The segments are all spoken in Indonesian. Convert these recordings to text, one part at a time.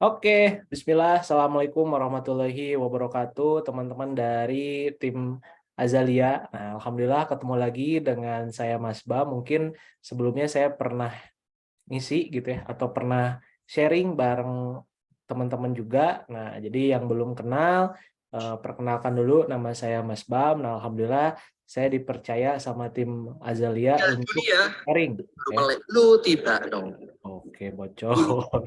Oke, Bismillah. Assalamualaikum warahmatullahi wabarakatuh, teman-teman dari tim Azalia. Nah, Alhamdulillah ketemu lagi dengan saya Mas Ba. Mungkin sebelumnya saya pernah ngisi gitu ya, atau pernah sharing bareng teman-teman juga. Nah, jadi yang belum kenal, perkenalkan dulu nama saya Mas Bam. Nah, Alhamdulillah saya dipercaya sama tim Azalia untuk Dunia sharing. Ya. lu tidak dong. Oke, bocor.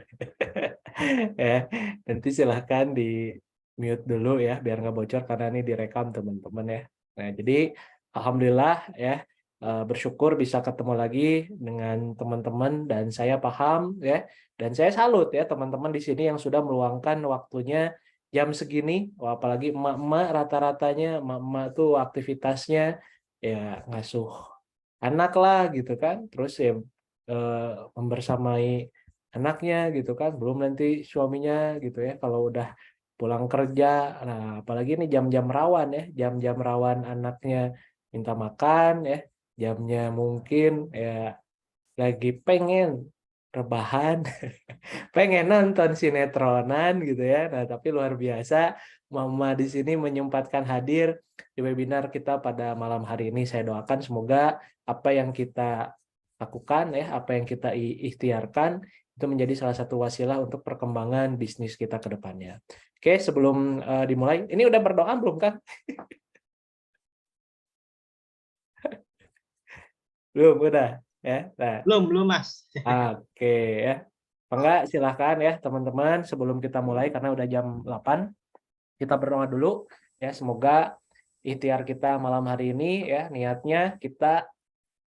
Ya, nanti silahkan di mute dulu ya, biar nggak bocor karena ini direkam teman-teman ya. Nah, jadi alhamdulillah ya, bersyukur bisa ketemu lagi dengan teman-teman dan saya paham ya, dan saya salut ya teman-teman di sini yang sudah meluangkan waktunya jam segini. Wah, apalagi emak-emak, rata-ratanya emak-emak tuh aktivitasnya ya ngasuh anak lah gitu kan, terus ya membersamai anaknya gitu kan, belum nanti suaminya gitu ya kalau udah pulang kerja. Nah, apalagi ini jam-jam rawan ya, jam-jam rawan anaknya minta makan ya, jamnya mungkin ya lagi pengen rebahan, pengen nonton sinetronan gitu ya. Nah, tapi luar biasa Mama di sini menyempatkan hadir di webinar kita pada malam hari ini. Saya doakan semoga apa yang kita lakukan ya, apa yang kita ikhtiarkan itu menjadi salah satu wasilah untuk perkembangan bisnis kita ke depannya. Oke, sebelum dimulai, ini udah berdoa belum kan? Belum, udah ya. Nah, Belum Mas. oke ya. Enggak, silahkan ya teman-teman sebelum kita mulai karena udah jam 8. Kita berdoa dulu ya, semoga ikhtiar kita malam hari ini ya, niatnya kita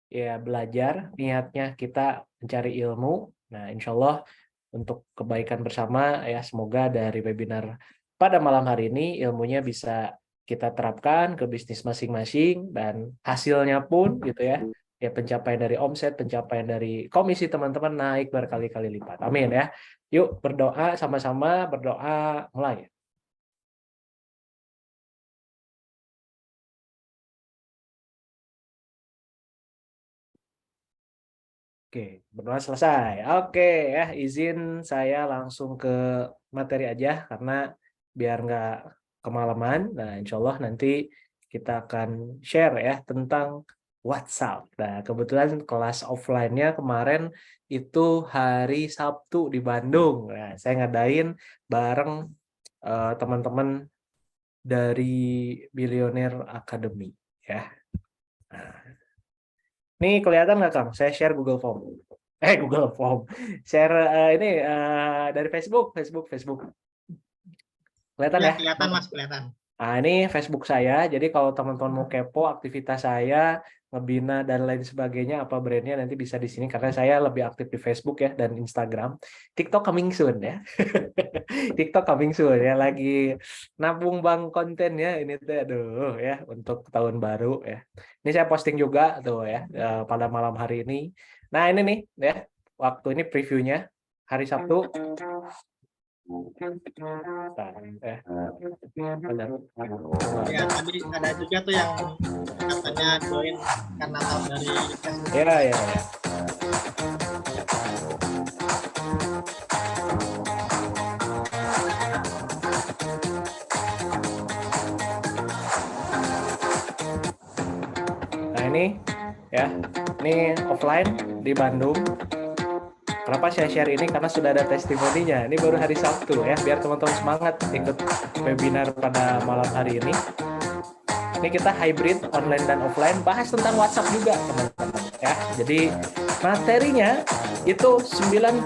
ya belajar, niatnya kita mencari ilmu. Nah, insya Allah untuk kebaikan bersama ya, semoga dari webinar pada malam hari ini ilmunya bisa kita terapkan ke bisnis masing-masing dan hasilnya pun gitu ya, ya pencapaian dari omset, pencapaian dari komisi teman-teman naik berkali-kali lipat. Amin ya. Yuk berdoa sama-sama, berdoa mulai. Oke, berdoa selesai. Oke ya, izin saya langsung ke materi aja karena biar nggak kemalaman. Nah, insya Allah nanti kita akan share ya tentang WhatsApp. Nah, kebetulan kelas offline-nya kemarin itu hari Sabtu di Bandung. Nah, saya ngadain bareng teman-teman dari Billionaire Academy ya. Nah, ini kelihatan nggak Kang? Saya share Google Form. Google Form. Share ini dari Facebook. Kelihatan Ya, ya? kelihatan Mas, kelihatan. Nah, ini Facebook saya. Jadi kalau teman-teman mau kepo aktivitas saya, ngebina dan lain sebagainya, apa brandnya nanti bisa di sini karena saya lebih aktif di Facebook ya dan Instagram. TikTok coming soon ya. TikTok coming soon ya. Lagi nabung bang konten ya ini tuh, aduh ya untuk tahun baru ya. Ini saya posting juga tuh ya pada malam hari ini. Nah ini nih ya, waktu ini previewnya hari Sabtu. Bentar, benar. Ya, tadi ada juga tuh yang katanya join karena tahu dari Facebook. Ya. Nah ini ya, ini offline di Bandung. Kenapa saya share ini? Karena sudah ada testimoninya. Ini baru hari Sabtu ya, biar teman-teman semangat ikut webinar pada malam hari ini. Ini kita hybrid online dan offline, bahas tentang WhatsApp juga teman-teman ya. Jadi materinya itu 99%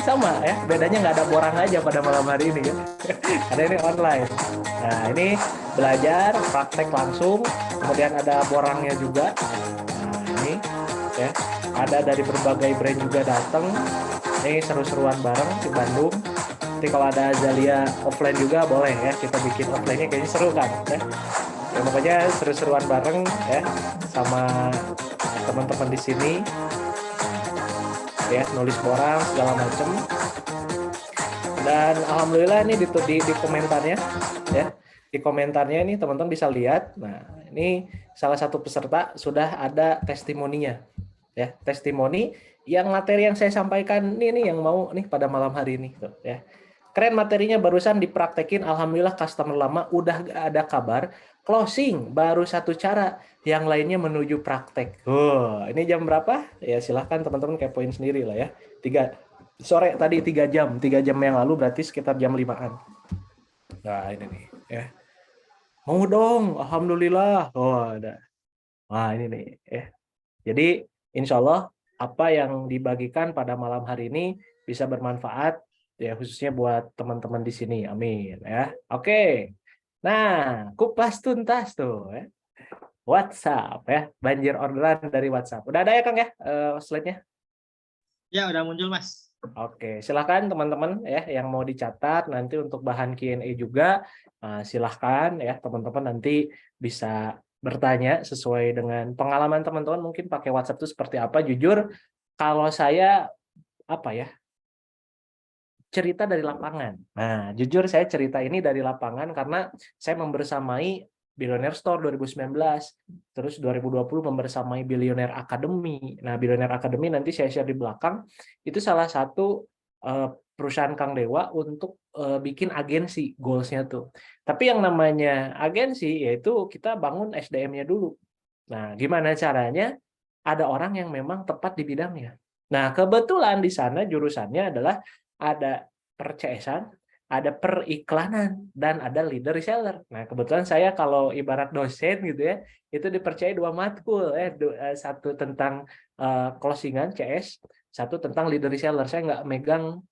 sama ya. Bedanya nggak ada borang aja pada malam hari ini ya. Karena ini online. Nah, ini belajar praktek langsung, kemudian ada borangnya juga. Nah, ini ya. Ada dari berbagai brand juga datang. Ini seru-seruan bareng di Bandung. Nanti kalau ada Azalia offline juga boleh ya, kita bikin offline-nya kayaknya seru kan ya. Ya pokoknya seru-seruan bareng ya sama teman-teman di sini ya, nulis borang segala macem. Dan alhamdulillah ini di komentarnya ya. Di komentarnya ini teman-teman bisa lihat. Nah, ini salah satu peserta sudah ada testimoninya. ya, testimoni yang materi yang saya sampaikan ini yang mau nih pada malam hari ini tuh ya. Keren materinya, barusan dipraktekin, alhamdulillah customer lama udah gak ada kabar, closing baru satu cara, yang lainnya menuju praktek. Ini jam berapa? Ya silahkan teman-teman kepoin sendiri lah ya. 3 sore tadi, 3 jam yang lalu, berarti sekitar jam 5-an. Nah ini nih ya. Mau dong, alhamdulillah. Ada. Wah ini nih ya. Jadi insya Allah apa yang dibagikan pada malam hari ini bisa bermanfaat ya, khususnya buat teman-teman di sini. Amin ya. Oke. Nah, kupas tuntas tuh ya. WhatsApp ya, banjir orderan dari WhatsApp. Udah ada ya Kang ya slide-nya? Ya, udah muncul, Mas. Oke, silakan teman-teman ya yang mau dicatat nanti untuk bahan Q&A juga, silahkan ya teman-teman nanti bisa bertanya sesuai dengan pengalaman teman-teman, mungkin pakai WhatsApp itu seperti apa. Jujur kalau saya apa ya, cerita dari lapangan. Nah, jujur saya cerita ini dari lapangan karena saya membersamai Billionaire Store 2019, terus 2020 membersamai Billionaire Academy. Nah, Billionaire Academy nanti saya share di belakang, itu salah satu perusahaan Kang Dewa untuk bikin agensi, goals-nya tuh. Tapi yang namanya agensi yaitu kita bangun SDM-nya dulu. Nah, gimana caranya? Ada orang yang memang tepat di bidangnya. Nah, kebetulan di sana jurusannya adalah ada per-CS-an, ada periklanan, dan ada leader reseller. Nah, kebetulan saya kalau ibarat dosen gitu ya, itu dipercaya 2 matkul, satu tentang closingan CS, satu tentang leader reseller. Saya nggak megang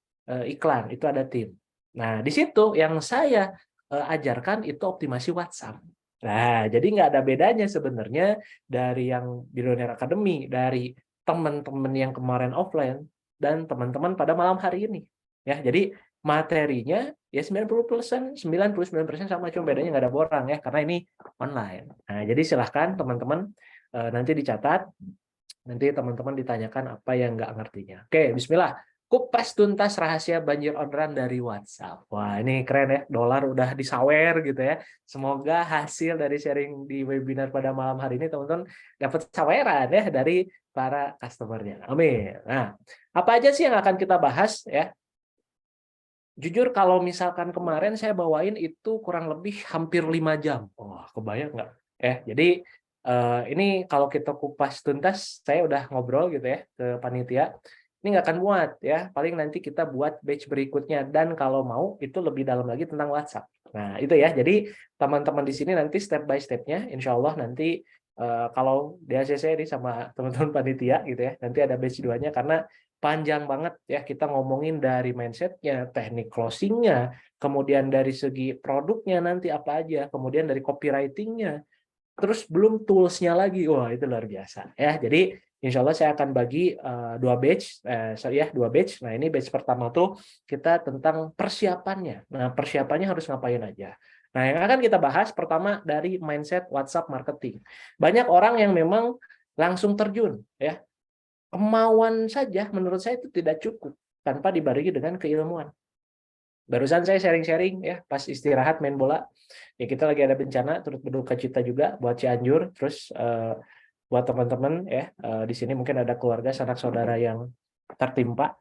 iklan, itu ada tim. Nah, di situ yang saya ajarkan itu optimasi WhatsApp. Nah, jadi nggak ada bedanya sebenarnya dari yang Billionaire Academy, dari teman-teman yang kemarin offline, dan teman-teman pada malam hari ini. Ya, jadi materinya ya 90%, 99% sama, cuma bedanya nggak ada borang ya, karena ini online. Nah, jadi silahkan teman-teman nanti dicatat, nanti teman-teman ditanyakan apa yang nggak ngertinya. Oke, bismillah. Kupas tuntas rahasia banjir orderan dari WhatsApp. Wah, ini keren ya. Dolar udah disawer gitu ya. Semoga hasil dari sharing di webinar pada malam hari ini teman-teman dapat saweran ya dari para customernya. Amin. Nah, apa aja sih yang akan kita bahas ya? Jujur kalau misalkan kemarin saya bawain itu kurang lebih hampir 5 jam. Wah, kebayang nggak? Jadi ini kalau kita kupas tuntas, saya udah ngobrol gitu ya ke panitia. Ini nggak akan muat ya. Paling nanti kita buat batch berikutnya, dan kalau mau itu lebih dalam lagi tentang WhatsApp. Nah itu ya. Jadi teman-teman di sini nanti step by step-nya, Insya Allah nanti kalau di ACC ini sama teman-teman panitia gitu ya, nanti ada batch 2-nya karena panjang banget ya, kita ngomongin dari mindset-nya, teknik closing-nya, kemudian dari segi produknya nanti apa aja, kemudian dari copywriting-nya, terus belum tools-nya lagi. Wah, itu luar biasa ya. Jadi insya Allah saya akan bagi 2 batch, dua batch. Nah, ini batch pertama tuh kita tentang persiapannya. Nah, persiapannya harus ngapain aja. Nah, yang akan kita bahas pertama dari mindset WhatsApp marketing. Banyak orang yang memang langsung terjun ya. Kemauan saja menurut saya itu tidak cukup tanpa dibarengi dengan keilmuan. Barusan saya sharing-sharing ya pas istirahat main bola. Ya kita lagi ada bencana, turut berduka cita juga buat Cianjur, terus buat teman-teman ya di sini mungkin ada keluarga sanak saudara yang tertimpa.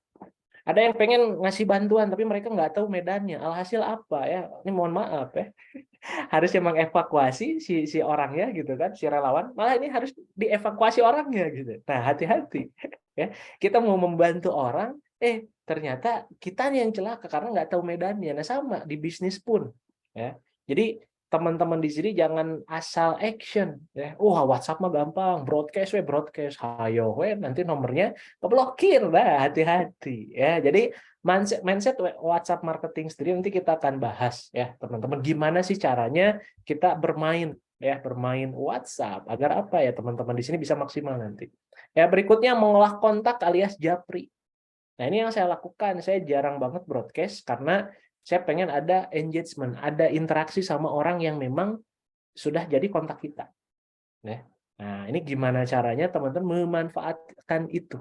Ada yang pengen ngasih bantuan tapi mereka nggak tahu medannya. Alhasil apa ya? Ini mohon maaf ya. Harusnya mengevakuasi si orangnya gitu kan, si relawan, malah ini harus dievakuasi orangnya gitu. Nah, hati-hati ya. Kita mau membantu orang, ternyata kita yang celaka karena nggak tahu medannya. Nah, sama di bisnis pun ya. Jadi teman-teman di sini jangan asal action ya. WhatsApp mah gampang, broadcast, hayo nanti nomornya keblokir. Nah, hati-hati ya. Jadi mindset WhatsApp marketing sendiri nanti kita akan bahas ya teman-teman, gimana sih caranya kita bermain WhatsApp agar apa ya teman-teman di sini bisa maksimal nanti. Ya, berikutnya mengolah kontak alias japri. Nah, ini yang saya lakukan. Saya jarang banget broadcast karena saya pengen ada engagement, ada interaksi sama orang yang memang sudah jadi kontak kita. Nah, ini gimana caranya teman-teman memanfaatkan itu.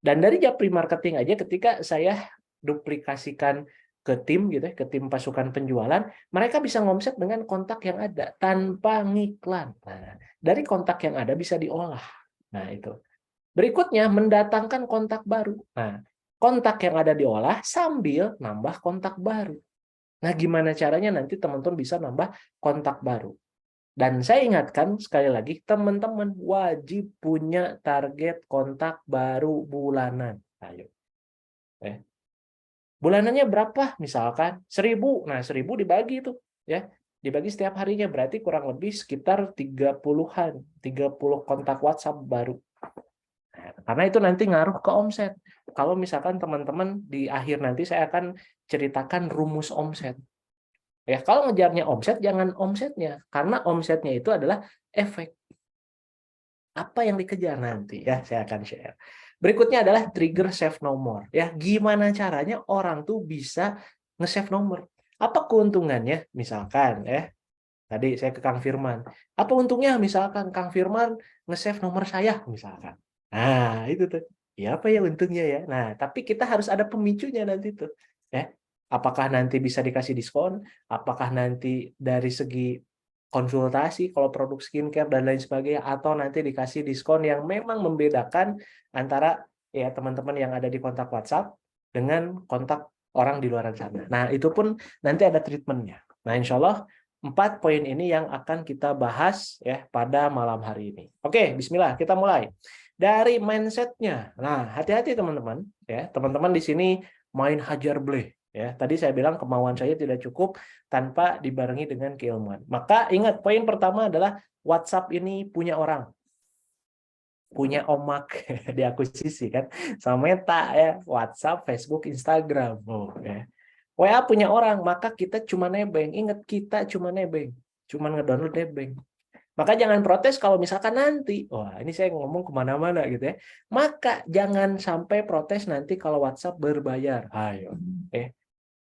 Dan dari japri marketing aja, ketika saya duplikasikan ke tim gitu ya, ke tim pasukan penjualan, mereka bisa ngomset dengan kontak yang ada tanpa ngiklan. Nah, dari kontak yang ada bisa diolah. Nah, itu. Berikutnya, mendatangkan kontak baru. Nah, kontak yang ada diolah sambil nambah kontak baru. Nah, gimana caranya nanti teman-teman bisa nambah kontak baru? Dan saya ingatkan sekali lagi, teman-teman wajib punya target kontak baru bulanan. Ayo. Bulanannya berapa? Misalkan 1.000. Nah, 1.000 dibagi itu, ya. Dibagi setiap harinya berarti kurang lebih sekitar 30-an, 30 kontak WhatsApp baru. Nah, karena itu nanti ngaruh ke omset. Kalau misalkan teman-teman di akhir nanti saya akan ceritakan rumus omset. Ya, kalau ngejarnya omset jangan omsetnya, karena omsetnya itu adalah efek. Apa yang dikejar nanti ya, saya akan share. Berikutnya adalah trigger save nomor. Ya, gimana caranya orang tuh bisa nge-save nomor? Apa keuntungannya? Misalkan ya, tadi saya ke Kang Firman. Apa untungnya misalkan Kang Firman nge-save nomor saya misalkan. Nah, itu tuh. Ya, apa ya untungnya ya? Nah, tapi kita harus ada pemicunya nanti tuh. Ya. Apakah nanti bisa dikasih diskon? Apakah nanti dari segi konsultasi kalau produk skincare dan lain sebagainya, atau nanti dikasih diskon yang memang membedakan antara ya teman-teman yang ada di kontak WhatsApp dengan kontak orang di luar sana. Nah, itu pun nanti ada treatmentnya. Nah, insya Allah 4 poin ini yang akan kita bahas ya pada malam hari ini. Oke, bismillah, kita mulai. Dari mindset-nya. Nah, hati-hati teman-teman ya. Teman-teman di sini main hajar bleh ya. Tadi saya bilang kemauan saya tidak cukup tanpa dibarengi dengan keilmuan. Maka ingat, poin pertama adalah WhatsApp ini punya orang, punya omak diakuisisi kan sama Meta ya, WhatsApp, Facebook, Instagram. Oh, ya. WA punya orang, maka kita cuma nebeng. Ingat, kita cuma nebeng, cuma ngedownload nebeng. Maka jangan protes kalau misalkan nanti, wah ini saya ngomong kemana-mana gitu ya. Maka jangan sampai protes nanti kalau WhatsApp berbayar. Ayo,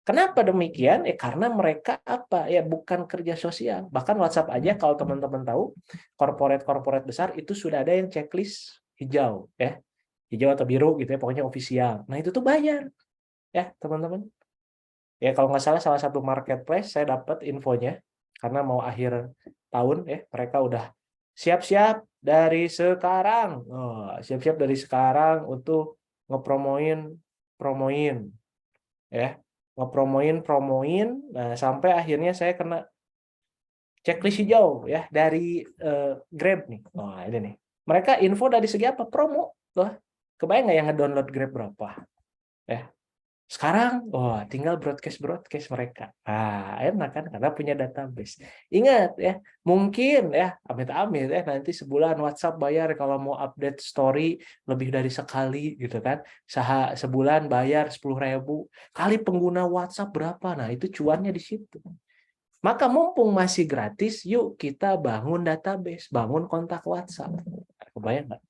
kenapa demikian? Karena mereka apa? Ya bukan kerja sosial. Bahkan WhatsApp aja kalau teman-teman tahu, korporat-korporat besar itu sudah ada yang checklist hijau, ya. Hijau atau biru gitu ya, pokoknya ofisial. Nah, itu tuh bayar, ya, teman-teman. Ya kalau nggak salah satu marketplace saya dapat infonya karena mau akhir tahun ya, mereka udah siap-siap dari sekarang. Oh, siap-siap dari sekarang untuk promoin ya, promoin, nah sampai akhirnya saya kena checklist hijau ya dari Grab nih. Wah, ini nih. Mereka info dari segi apa? Promo. Wah, kebayang nggak yang ngedownload Grab berapa? Ya. Sekarang, wah, tinggal broadcast mereka. Ah, enak kan karena punya database. Ingat ya, mungkin ya, amit-amit ya nanti sebulan WhatsApp bayar kalau mau update story lebih dari sekali gitu kan. Sebulan bayar 10.000 kali pengguna WhatsApp berapa? Nah, itu cuannya di situ. Maka mumpung masih gratis, yuk kita bangun database, bangun kontak WhatsApp. Kebayang nggak?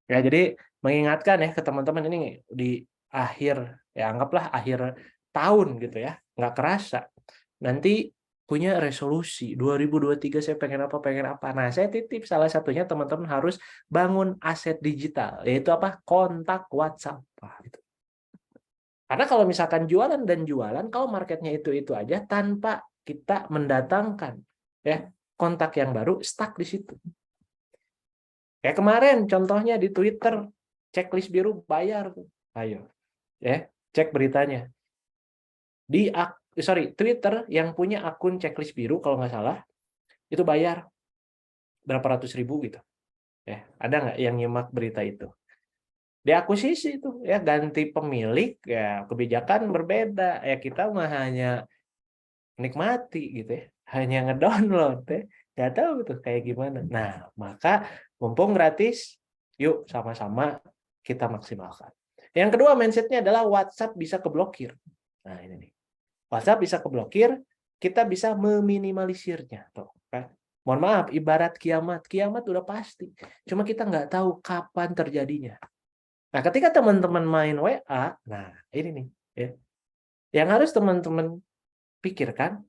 Ya, jadi mengingatkan ya ke teman-teman ini di akhir, ya anggaplah akhir tahun gitu ya, nggak kerasa. Nanti punya resolusi 2023 saya pengen apa. Nah, saya titip salah satunya teman-teman harus bangun aset digital, yaitu apa? Kontak WhatsApp. Wah, gitu. Karena kalau misalkan jualan dan jualan, kalau marketnya itu aja tanpa kita mendatangkan ya kontak yang baru, stuck di situ. Kayak kemarin contohnya di Twitter, checklist biru bayar tuh. Ayo, ya, cek beritanya. Twitter yang punya akun checklist biru kalau nggak salah, itu bayar berapa ratus ribu gitu. Ya, ada nggak yang nyimak berita itu? Diakuisisi itu ya, ganti pemilik ya, kebijakan berbeda. Ya kita mah hanya nikmati gitu ya, hanya ngedownload ya, nggak tahu tuh kayak gimana. Nah, maka mumpung gratis, yuk sama-sama kita maksimalkan. Yang kedua mindsetnya adalah WhatsApp bisa keblokir. Nah, ini nih, WhatsApp bisa keblokir, kita bisa meminimalisirnya tuh kan. Mohon maaf, ibarat kiamat udah pasti, cuma kita nggak tahu kapan terjadinya. Nah, ketika teman-teman main WA, nah ini nih ya, yang harus teman-teman pikirkan,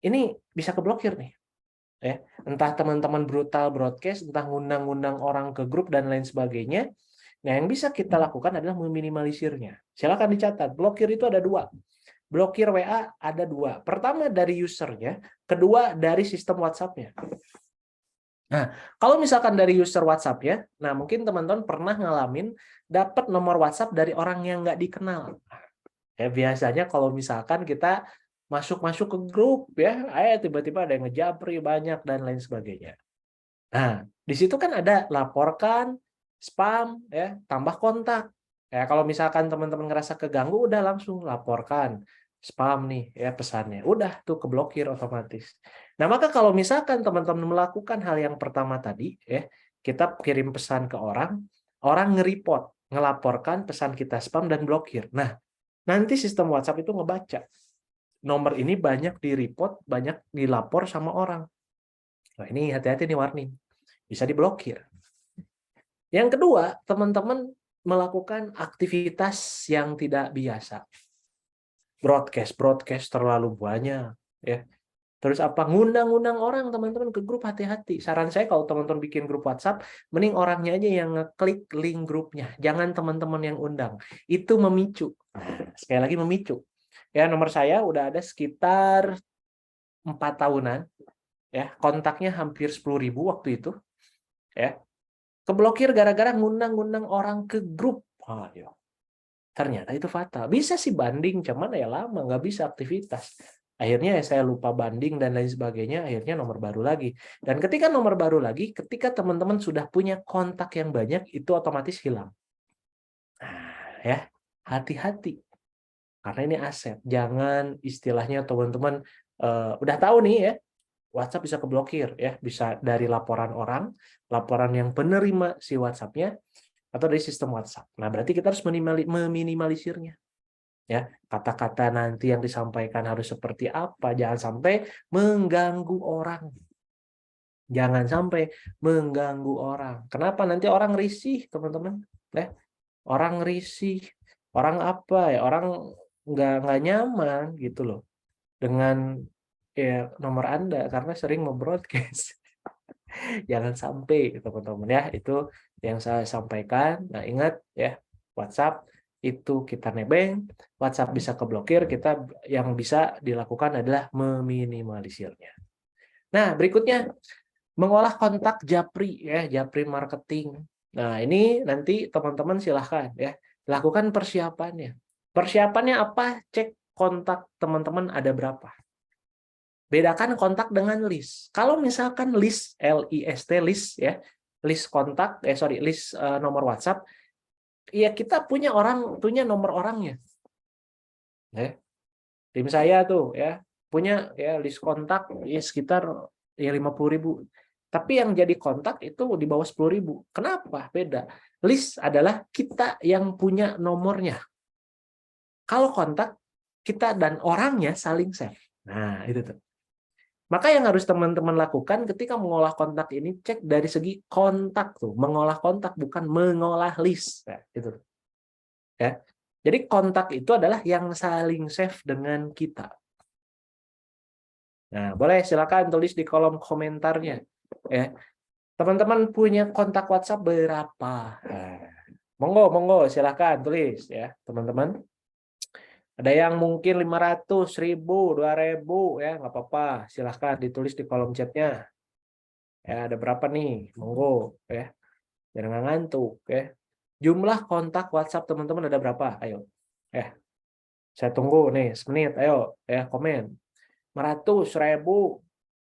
ini bisa keblokir nih ya, entah teman-teman brutal broadcast, entah ngundang-ngundang orang ke grup dan lain sebagainya. Nah, yang bisa kita lakukan adalah meminimalisirnya. Silakan dicatat, blokir itu ada dua. Blokir WA ada dua. Pertama dari usernya, kedua dari sistem WhatsApp-nya. Nah, kalau misalkan dari user WhatsApp ya, nah mungkin teman-teman pernah ngalamin dapat nomor WhatsApp dari orang yang nggak dikenal. Ya biasanya kalau misalkan kita masuk-masuk ke grup ya, tiba-tiba ada yang ngejabri banyak dan lain sebagainya. Nah, di situ kan ada laporkan, spam, ya, tambah kontak. Ya, kalau misalkan teman-teman ngerasa keganggu, udah langsung laporkan, spam nih, ya pesannya. Udah tuh keblokir otomatis. Nah, maka kalau misalkan teman-teman melakukan hal yang pertama tadi, ya, kita kirim pesan ke orang, orang nge-report, ngelaporkan pesan kita spam dan blokir. Nah, nanti sistem WhatsApp itu ngebaca. Nomor ini banyak di-report, banyak dilapor sama orang. Nah, ini hati-hati nih warning. Bisa diblokir. Yang kedua, teman-teman melakukan aktivitas yang tidak biasa. Broadcast terlalu banyak, ya. Terus apa? Ngundang-ngundang orang teman-teman ke grup, hati-hati. Saran saya kalau teman-teman bikin grup WhatsApp, mending orangnya aja yang ngeklik link grupnya. Jangan teman-teman yang undang. Itu memicu. Sekali lagi memicu. Ya, nomor saya udah ada sekitar 4 tahunan. Ya, kontaknya hampir 10.000 waktu itu. Ya, keblokir gara-gara ngundang-ngundang orang ke grup. Ayo. Ternyata itu fatal. Bisa sih banding, cuman ya lama, nggak bisa aktivitas. Akhirnya ya saya lupa banding dan lain sebagainya, akhirnya nomor baru lagi. Dan ketika nomor baru lagi, ketika teman-teman sudah punya kontak yang banyak, itu otomatis hilang. Nah, ya, hati-hati. Karena ini aset. Jangan istilahnya teman-teman udah tahu nih ya, WhatsApp bisa keblokir ya, bisa dari laporan orang, laporan yang penerima si WhatsApp-nya, atau dari sistem WhatsApp. Nah, berarti kita harus meminimalisirnya. Ya, kata-kata nanti yang disampaikan harus seperti apa, jangan sampai mengganggu orang. Jangan sampai mengganggu orang. Kenapa? Nanti orang risih, teman-teman. Ya, orang risih, orang apa ya, orang nggak nyaman gitu loh dengan ya nomor Anda karena sering membroadcast. Jangan sampai teman-teman ya, itu yang saya sampaikan. Nah, ingat ya, WhatsApp itu kita nebeng, WhatsApp bisa keblokir, kita yang bisa dilakukan adalah meminimalisirnya. Nah, berikutnya mengolah kontak Japri ya, Japri marketing. Nah, ini nanti teman-teman silahkan ya, lakukan persiapannya. Persiapannya apa? Cek kontak teman-teman ada berapa. Bedakan kontak dengan list. Kalau misalkan list, LIST, list ya, list kontak, list nomor WhatsApp, ya kita punya nomor orangnya. Ya. Tim saya tuh ya punya ya list kontak ya sekitar ya 50.000. Tapi yang jadi kontak itu di bawah 10.000. Kenapa? Beda. List adalah kita yang punya nomornya. Kalau kontak kita dan orangnya saling save. Nah, itu tuh. Maka yang harus teman-teman lakukan ketika mengolah kontak ini, cek dari segi kontak tuh, mengolah kontak bukan mengolah list. Nah, itu ya. Jadi kontak itu adalah yang saling save dengan kita. Nah, boleh silakan tulis di kolom komentarnya ya. Teman-teman punya kontak WhatsApp berapa? Nah, monggo silakan tulis ya, teman-teman. Ada yang mungkin 500, 1.000, 2.000 ya, nggak apa-apa. Silahkan ditulis di kolom chatnya. Ya, ada berapa nih? Monggo ya. Biar nggak ngantuk ya. Jumlah kontak WhatsApp teman-teman ada berapa? Ayo. Ya, saya tunggu nih semenit. Ayo ya komen. 500, 1.000,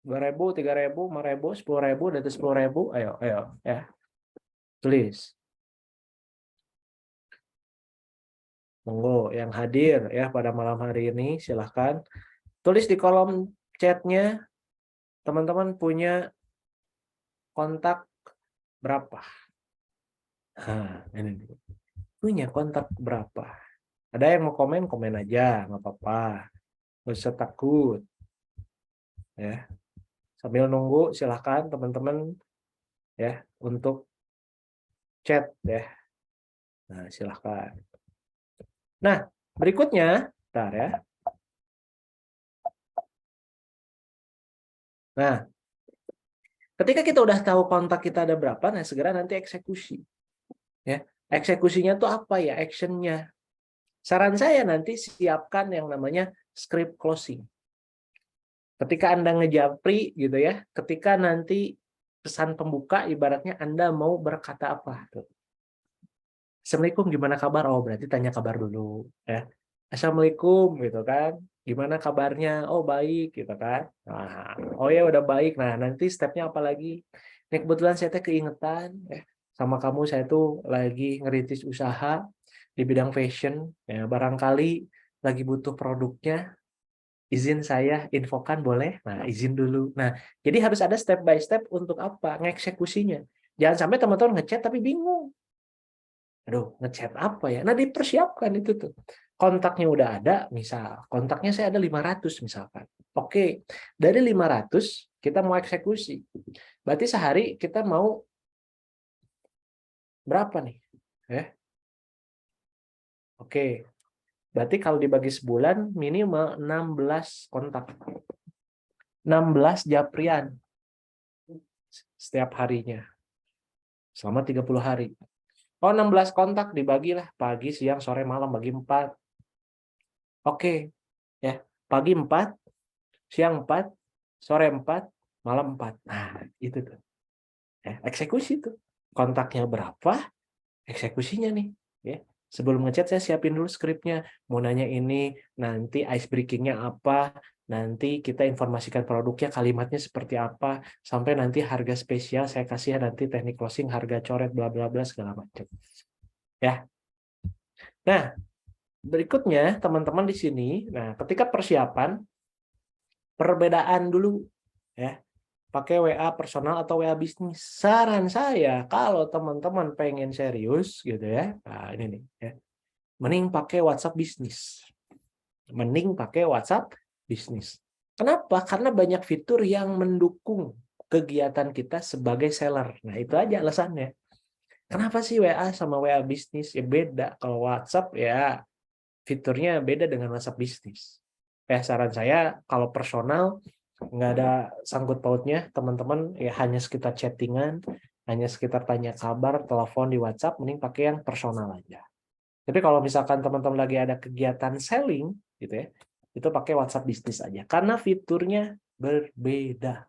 2.000, 3.000, 5.000, 10.000, dari 10.000. Ayo ya. Tulis. Monggo yang hadir ya pada malam hari ini silahkan tulis di kolom chatnya teman-teman punya kontak berapa. Nah, ini punya kontak berapa. Ada yang mau komen, komen aja, nggak apa-apa. Nggak usah takut. Ya. Sambil nunggu, silahkan teman-teman ya untuk chat ya. Nah, silahkan. Nah, berikutnya, bentar ya. Nah, ketika kita udah tahu kontak kita ada berapa, nah segera nanti eksekusi. Ya, eksekusinya tuh apa ya? Actionnya. Saran saya nanti siapkan yang namanya script closing. Ketika Anda ngejapri gitu ya, ketika nanti pesan pembuka ibaratnya Anda mau berkata apa tuh. Assalamualaikum, gimana kabar? Oh, berarti tanya kabar dulu ya. Assalamualaikum gitu kan. Gimana kabarnya? Oh, baik gitu kan. Nah, oh ya udah baik. Nah, nanti stepnya apa lagi? Ini kebetulan saya teh keingetan ya sama kamu, saya tuh lagi ngerintis usaha di bidang fashion ya, barangkali lagi butuh produknya, izin saya infokan boleh? Nah, izin dulu. Nah, jadi harus ada step by step untuk apa? Ngeksekusinya. Jangan sampai teman-teman ngechat tapi bingung. Aduh, ngechat apa ya? Nah, dipersiapkan itu tuh. Kontaknya udah ada, misal. Kontaknya saya ada 500 misalkan. Oke, dari 500 kita mau eksekusi. Berarti sehari kita mau berapa nih? Oke, berarti kalau dibagi sebulan minimal 16 kontak. 16 japrian setiap harinya. Selama 30 hari. Oh, 16 kontak dibagilah pagi, siang, sore, malam, bagi 4. Oke, ya. Pagi 4, siang 4, sore 4, malam 4. Nah, itu tuh. Ya, eksekusi tuh. Kontaknya berapa, eksekusinya nih. Ya. Sebelum ngechat saya siapin dulu skripnya. Mau nanya ini, nanti ice breaking-nya apa, nanti kita informasikan produknya, kalimatnya seperti apa, sampai nanti harga spesial saya kasih ya, nanti teknik closing, harga coret, bla bla bla segala macam. Ya. Nah, berikutnya teman-teman di sini, nah ketika persiapan, perbedaan dulu ya, pakai WA personal atau WA bisnis. Saran saya kalau teman-teman pengen serius gitu ya, nah ini nih ya, mending pakai WhatsApp bisnis. Mending pakai WhatsApp bisnis. Kenapa? Karena banyak fitur yang mendukung kegiatan kita sebagai seller. Nah, itu aja alasannya. Kenapa sih WA sama WA bisnis? Ya beda. Kalau WhatsApp ya fiturnya beda dengan WhatsApp bisnis. Saran saya kalau personal nggak ada sangkut pautnya, teman-teman ya hanya sekitar chattingan, hanya sekitar tanya kabar, telepon di WhatsApp, mending pakai yang personal aja. Tapi kalau misalkan teman-teman lagi ada kegiatan selling gitu ya, itu pakai WhatsApp bisnis aja karena fiturnya berbeda.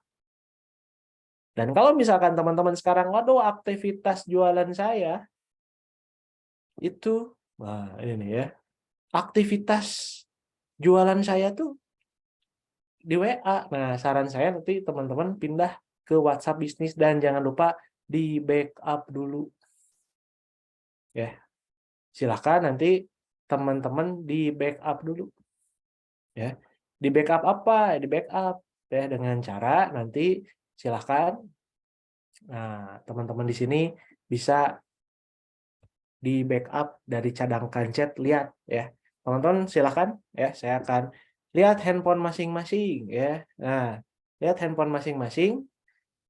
Dan kalau misalkan teman-teman sekarang, waduh aktivitas jualan saya itu, nah ini nih ya, aktivitas jualan saya tuh di WA. Nah, saran saya nanti teman-teman pindah ke WhatsApp bisnis dan jangan lupa di backup dulu. Ya, silakan nanti teman-teman di backup dulu. Ya, di backup apa? Di backup ya dengan cara nanti silakan. Nah, teman-teman di sini bisa di backup dari cadangkan chat, lihat ya. Teman-teman silakan ya, saya akan lihat handphone masing-masing ya. Nah, lihat handphone masing-masing.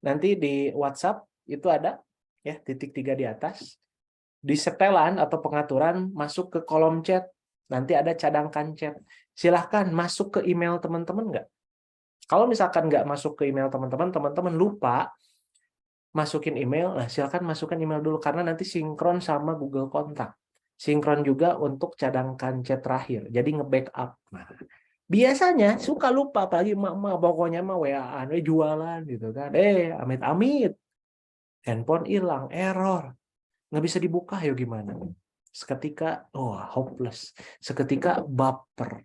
Nanti di WhatsApp itu ada ya titik 3 di atas. Di setelan atau pengaturan masuk ke kolom chat. Nanti ada cadangkan chat. Silahkan masuk ke email teman-teman nggak? Kalau misalkan nggak masuk ke email teman-teman, teman-teman lupa masukin email, nah silakan masukkan email dulu karena nanti sinkron sama Google Kontak. Sinkron juga untuk cadangkan chat terakhir. Jadi nge-backup. Nah, biasanya suka lupa apalagi emak-emak pokoknya mah WA-an, jualan gitu kan. Amit-amit. Handphone hilang, error. Nggak bisa dibuka, ya gimana? Seketika, hopeless. Seketika baper.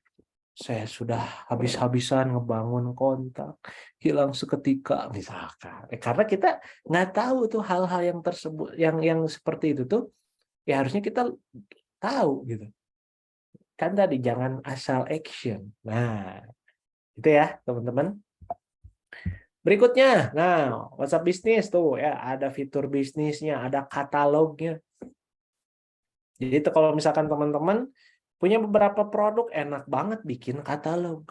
Saya sudah habis-habisan ngebangun kontak, hilang seketika misalkan. Karena kita nggak tahu tuh hal-hal yang tersebut, yang seperti itu tuh, ya harusnya kita tahu gitu. Kan tadi jangan asal action. Nah, itu ya teman-teman. Berikutnya, nah WhatsApp bisnis tuh ya ada fitur bisnisnya, ada katalognya. Jadi itu kalau misalkan teman-teman punya beberapa produk, enak banget bikin katalog.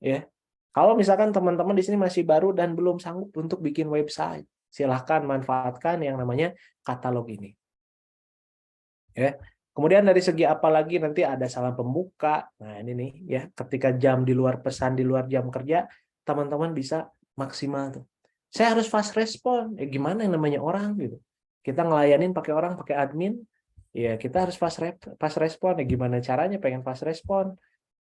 Ya. Kalau misalkan teman-teman di sini masih baru dan belum sanggup untuk bikin website, silahkan manfaatkan yang namanya katalog ini. Ya. Kemudian dari segi apa lagi nanti ada salam pembuka. Nah, ini nih ya, ketika jam di luar pesan di luar jam kerja, teman-teman bisa maksimal tuh. Saya harus fast respon. Gimana yang namanya orang gitu. Kita ngelayanin pakai orang, pakai admin, ya kita harus fast respon. Gimana caranya pengen fast respon?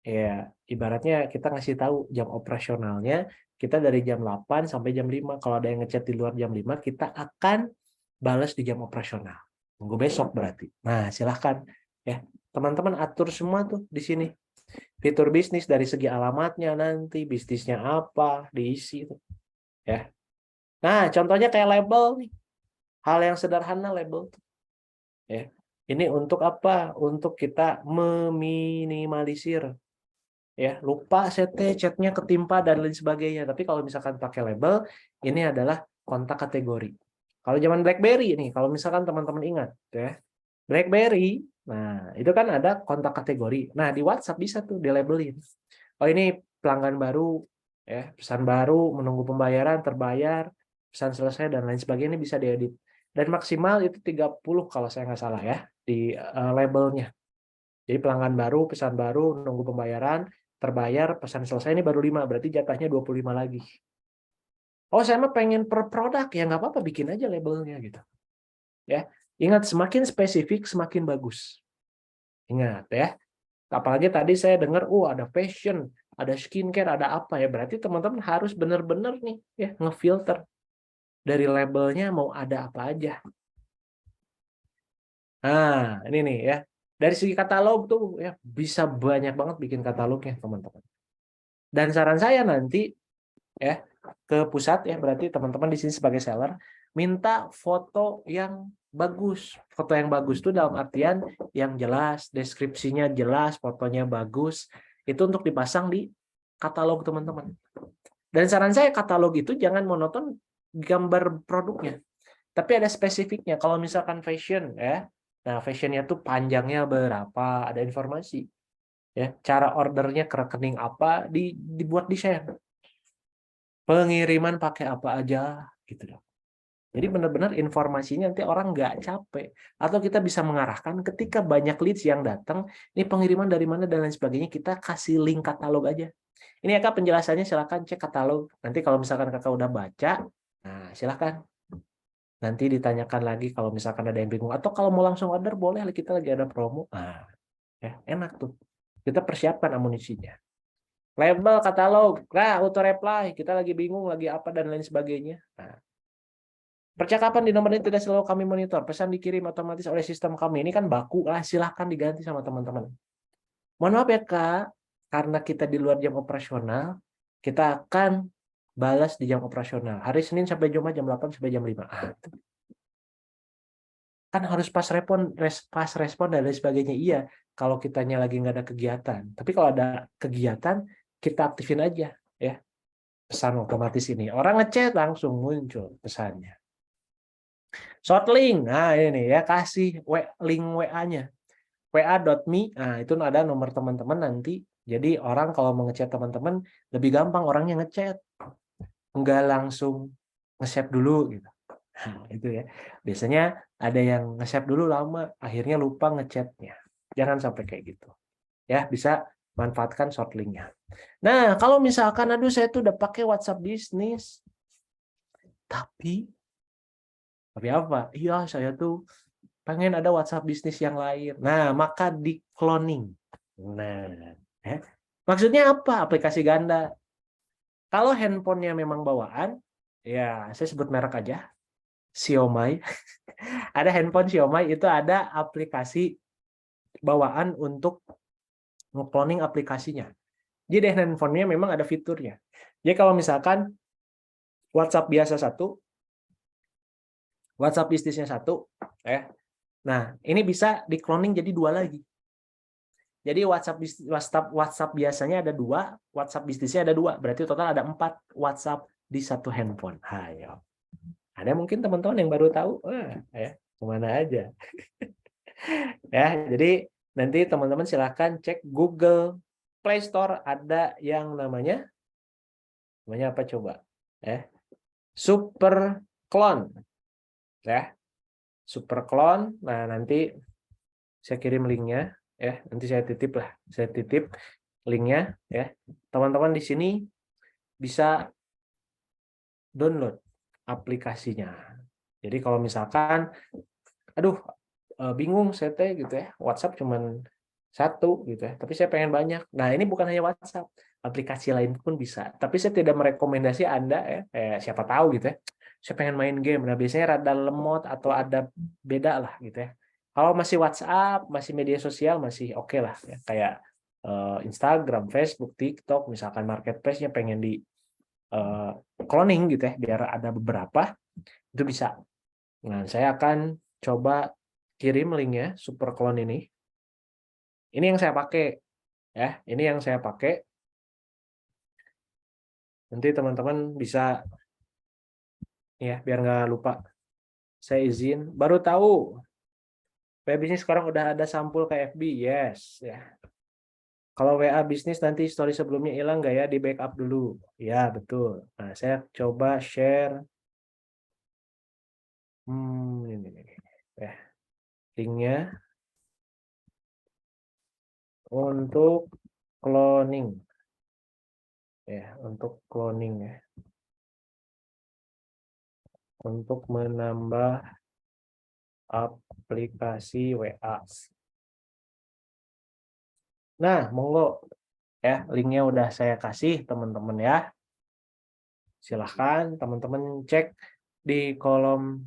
Ya, ibaratnya kita ngasih tahu jam operasionalnya, kita dari jam 8 sampai jam 5. Kalau ada yang ngechat di luar jam 5, kita akan balas di jam operasional. Tunggu besok berarti. Nah, silahkan. Ya, teman-teman atur semua tuh di sini. Fitur bisnis dari segi alamatnya nanti, bisnisnya apa, diisi tuh. Ya. Nah, contohnya kayak label nih. Hal yang sederhana label tuh. Ya. Ini untuk apa? Untuk kita meminimalisir ya lupa chatnya ketimpa dan lain sebagainya. Tapi kalau misalkan pakai label, ini adalah kontak kategori. Kalau zaman BlackBerry ini, kalau misalkan teman-teman ingat ya, BlackBerry, nah itu kan ada kontak kategori. Nah di WhatsApp bisa tuh dilabelin. Oh ini pelanggan baru, ya pesan baru, menunggu pembayaran, terbayar, pesan selesai dan lain sebagainya, ini bisa diedit. Dan maksimal itu 30 kalau saya nggak salah ya di labelnya. Jadi pelanggan baru, pesan baru, nunggu pembayaran, terbayar, pesan selesai ini baru 5, berarti jatahnya 25 lagi. Oh, saya mah pengen per produk, ya nggak apa-apa, bikin aja labelnya gitu. Ya, ingat semakin spesifik semakin bagus. Ingat ya. Apalagi tadi saya dengar, ada fashion, ada skincare, ada apa ya, berarti teman-teman harus benar-benar nih ya ngefilter dari labelnya mau ada apa aja. Nah, ini nih ya. Dari segi katalog tuh ya bisa banyak banget bikin katalognya, teman-teman. Dan saran saya nanti ya ke pusat ya, berarti teman-teman di sini sebagai seller minta foto yang bagus. Foto yang bagus itu dalam artian yang jelas, deskripsinya jelas, fotonya bagus. Itu untuk dipasang di katalog teman-teman. Dan saran saya katalog itu jangan monoton gambar produknya, tapi ada spesifiknya. Kalau misalkan fashion ya, nah fashionnya tuh panjangnya berapa, ada informasi ya, cara ordernya ke rekening apa, dibuat di share, pengiriman pakai apa aja gitu dong. Jadi benar-benar informasinya nanti orang nggak capek, atau kita bisa mengarahkan ketika banyak leads yang datang, ini pengiriman dari mana dan lain sebagainya, kita kasih link katalog aja. Ini ya Kak penjelasannya, silakan cek katalog. Nanti kalau misalkan Kakak udah baca, nah silakan. Nanti ditanyakan lagi kalau misalkan ada yang bingung, atau kalau mau langsung order boleh, kita lagi ada promo. Nah, ya enak tuh. Kita persiapkan amunisinya. Label katalog, nah auto reply, kita lagi bingung lagi apa dan lain sebagainya. Nah, percakapan di nomor ini tidak selalu kami monitor. Pesan dikirim otomatis oleh sistem kami. Ini kan baku, silahkan diganti sama teman-teman. Mohon maaf ya Kak, karena kita di luar jam operasional, kita akan balas di jam operasional. Hari Senin sampai Jumat jam 8 sampai jam 5. Kan harus pas respon dan lain sebagainya. Iya, kalau kitanya lagi nggak ada kegiatan. Tapi kalau ada kegiatan, kita aktifin aja ya pesan otomatis ini. Orang ngechat langsung muncul pesannya. Short link, nah ini ya kasih link WA-nya. wa.me, nah itu ada nomor teman-teman nanti. Jadi orang kalau mau ngechat teman-teman lebih gampang, orangnya ngechat, nggak langsung nge-save dulu gitu. Nah, itu ya. Biasanya ada yang nge-save dulu lama, akhirnya lupa ngechatnya. Jangan sampai kayak gitu. Ya, bisa manfaatkan short link-nya. Nah, kalau misalkan aduh saya tuh udah pakai WhatsApp bisnis, tapi apa? Iya, saya tuh pengen ada WhatsApp bisnis yang lain. Nah, maka di cloning. Nah, maksudnya apa? Aplikasi ganda. Kalau handphonenya memang bawaan, ya saya sebut merek aja, Xiaomi. Ada handphone Xiaomi itu ada aplikasi bawaan untuk nge-cloning aplikasinya. Jadi handphonenya memang ada fiturnya. Jadi kalau misalkan WhatsApp biasa satu, WhatsApp bisnisnya satu, nah ini bisa di-cloning jadi 2 lagi. Jadi WhatsApp biasanya ada 2, WhatsApp bisnisnya ada 2, berarti total ada 4 WhatsApp di satu handphone. Ayo. Ada mungkin teman-teman yang baru tahu, kemana aja. Ya, jadi nanti teman-teman silahkan cek Google Play Store, ada yang namanya apa coba? Super Clone. Ya, Super Clone. Nah, nanti saya kirim linknya. Nanti saya titip linknya. Ya, teman-teman di sini bisa download aplikasinya. Jadi kalau misalkan, aduh bingung saya gitu ya, WhatsApp cuman satu gitu ya, tapi saya pengen banyak. Nah, ini bukan hanya WhatsApp, aplikasi lain pun bisa. Tapi saya tidak merekomendasi Anda ya, siapa tahu gitu ya. Saya pengen main game. Nah, biasanya rada lemot atau ada beda lah gitu ya. Kalau masih WhatsApp, masih media sosial masih oke lah ya. Kayak Instagram, Facebook, TikTok, misalkan marketplace-nya pengen di cloning gitu ya, biar ada beberapa, itu bisa. Nah, saya akan coba kirim linknya super clone ini. Ini yang saya pakai ya, ini yang saya pakai. Nanti teman-teman bisa ya, biar nggak lupa. Saya izin, baru tahu WA bisnis sekarang udah ada sampul ke FB, yes ya. Kalau WA bisnis nanti story sebelumnya hilang nggak ya, di backup dulu. Ya betul. Nah, saya coba share. Ini ya, linknya untuk cloning ya, untuk cloning ya, untuk menambah aplikasi WA. Nah, monggo ya, linknya udah saya kasih teman-teman ya. Silahkan teman-teman cek di kolom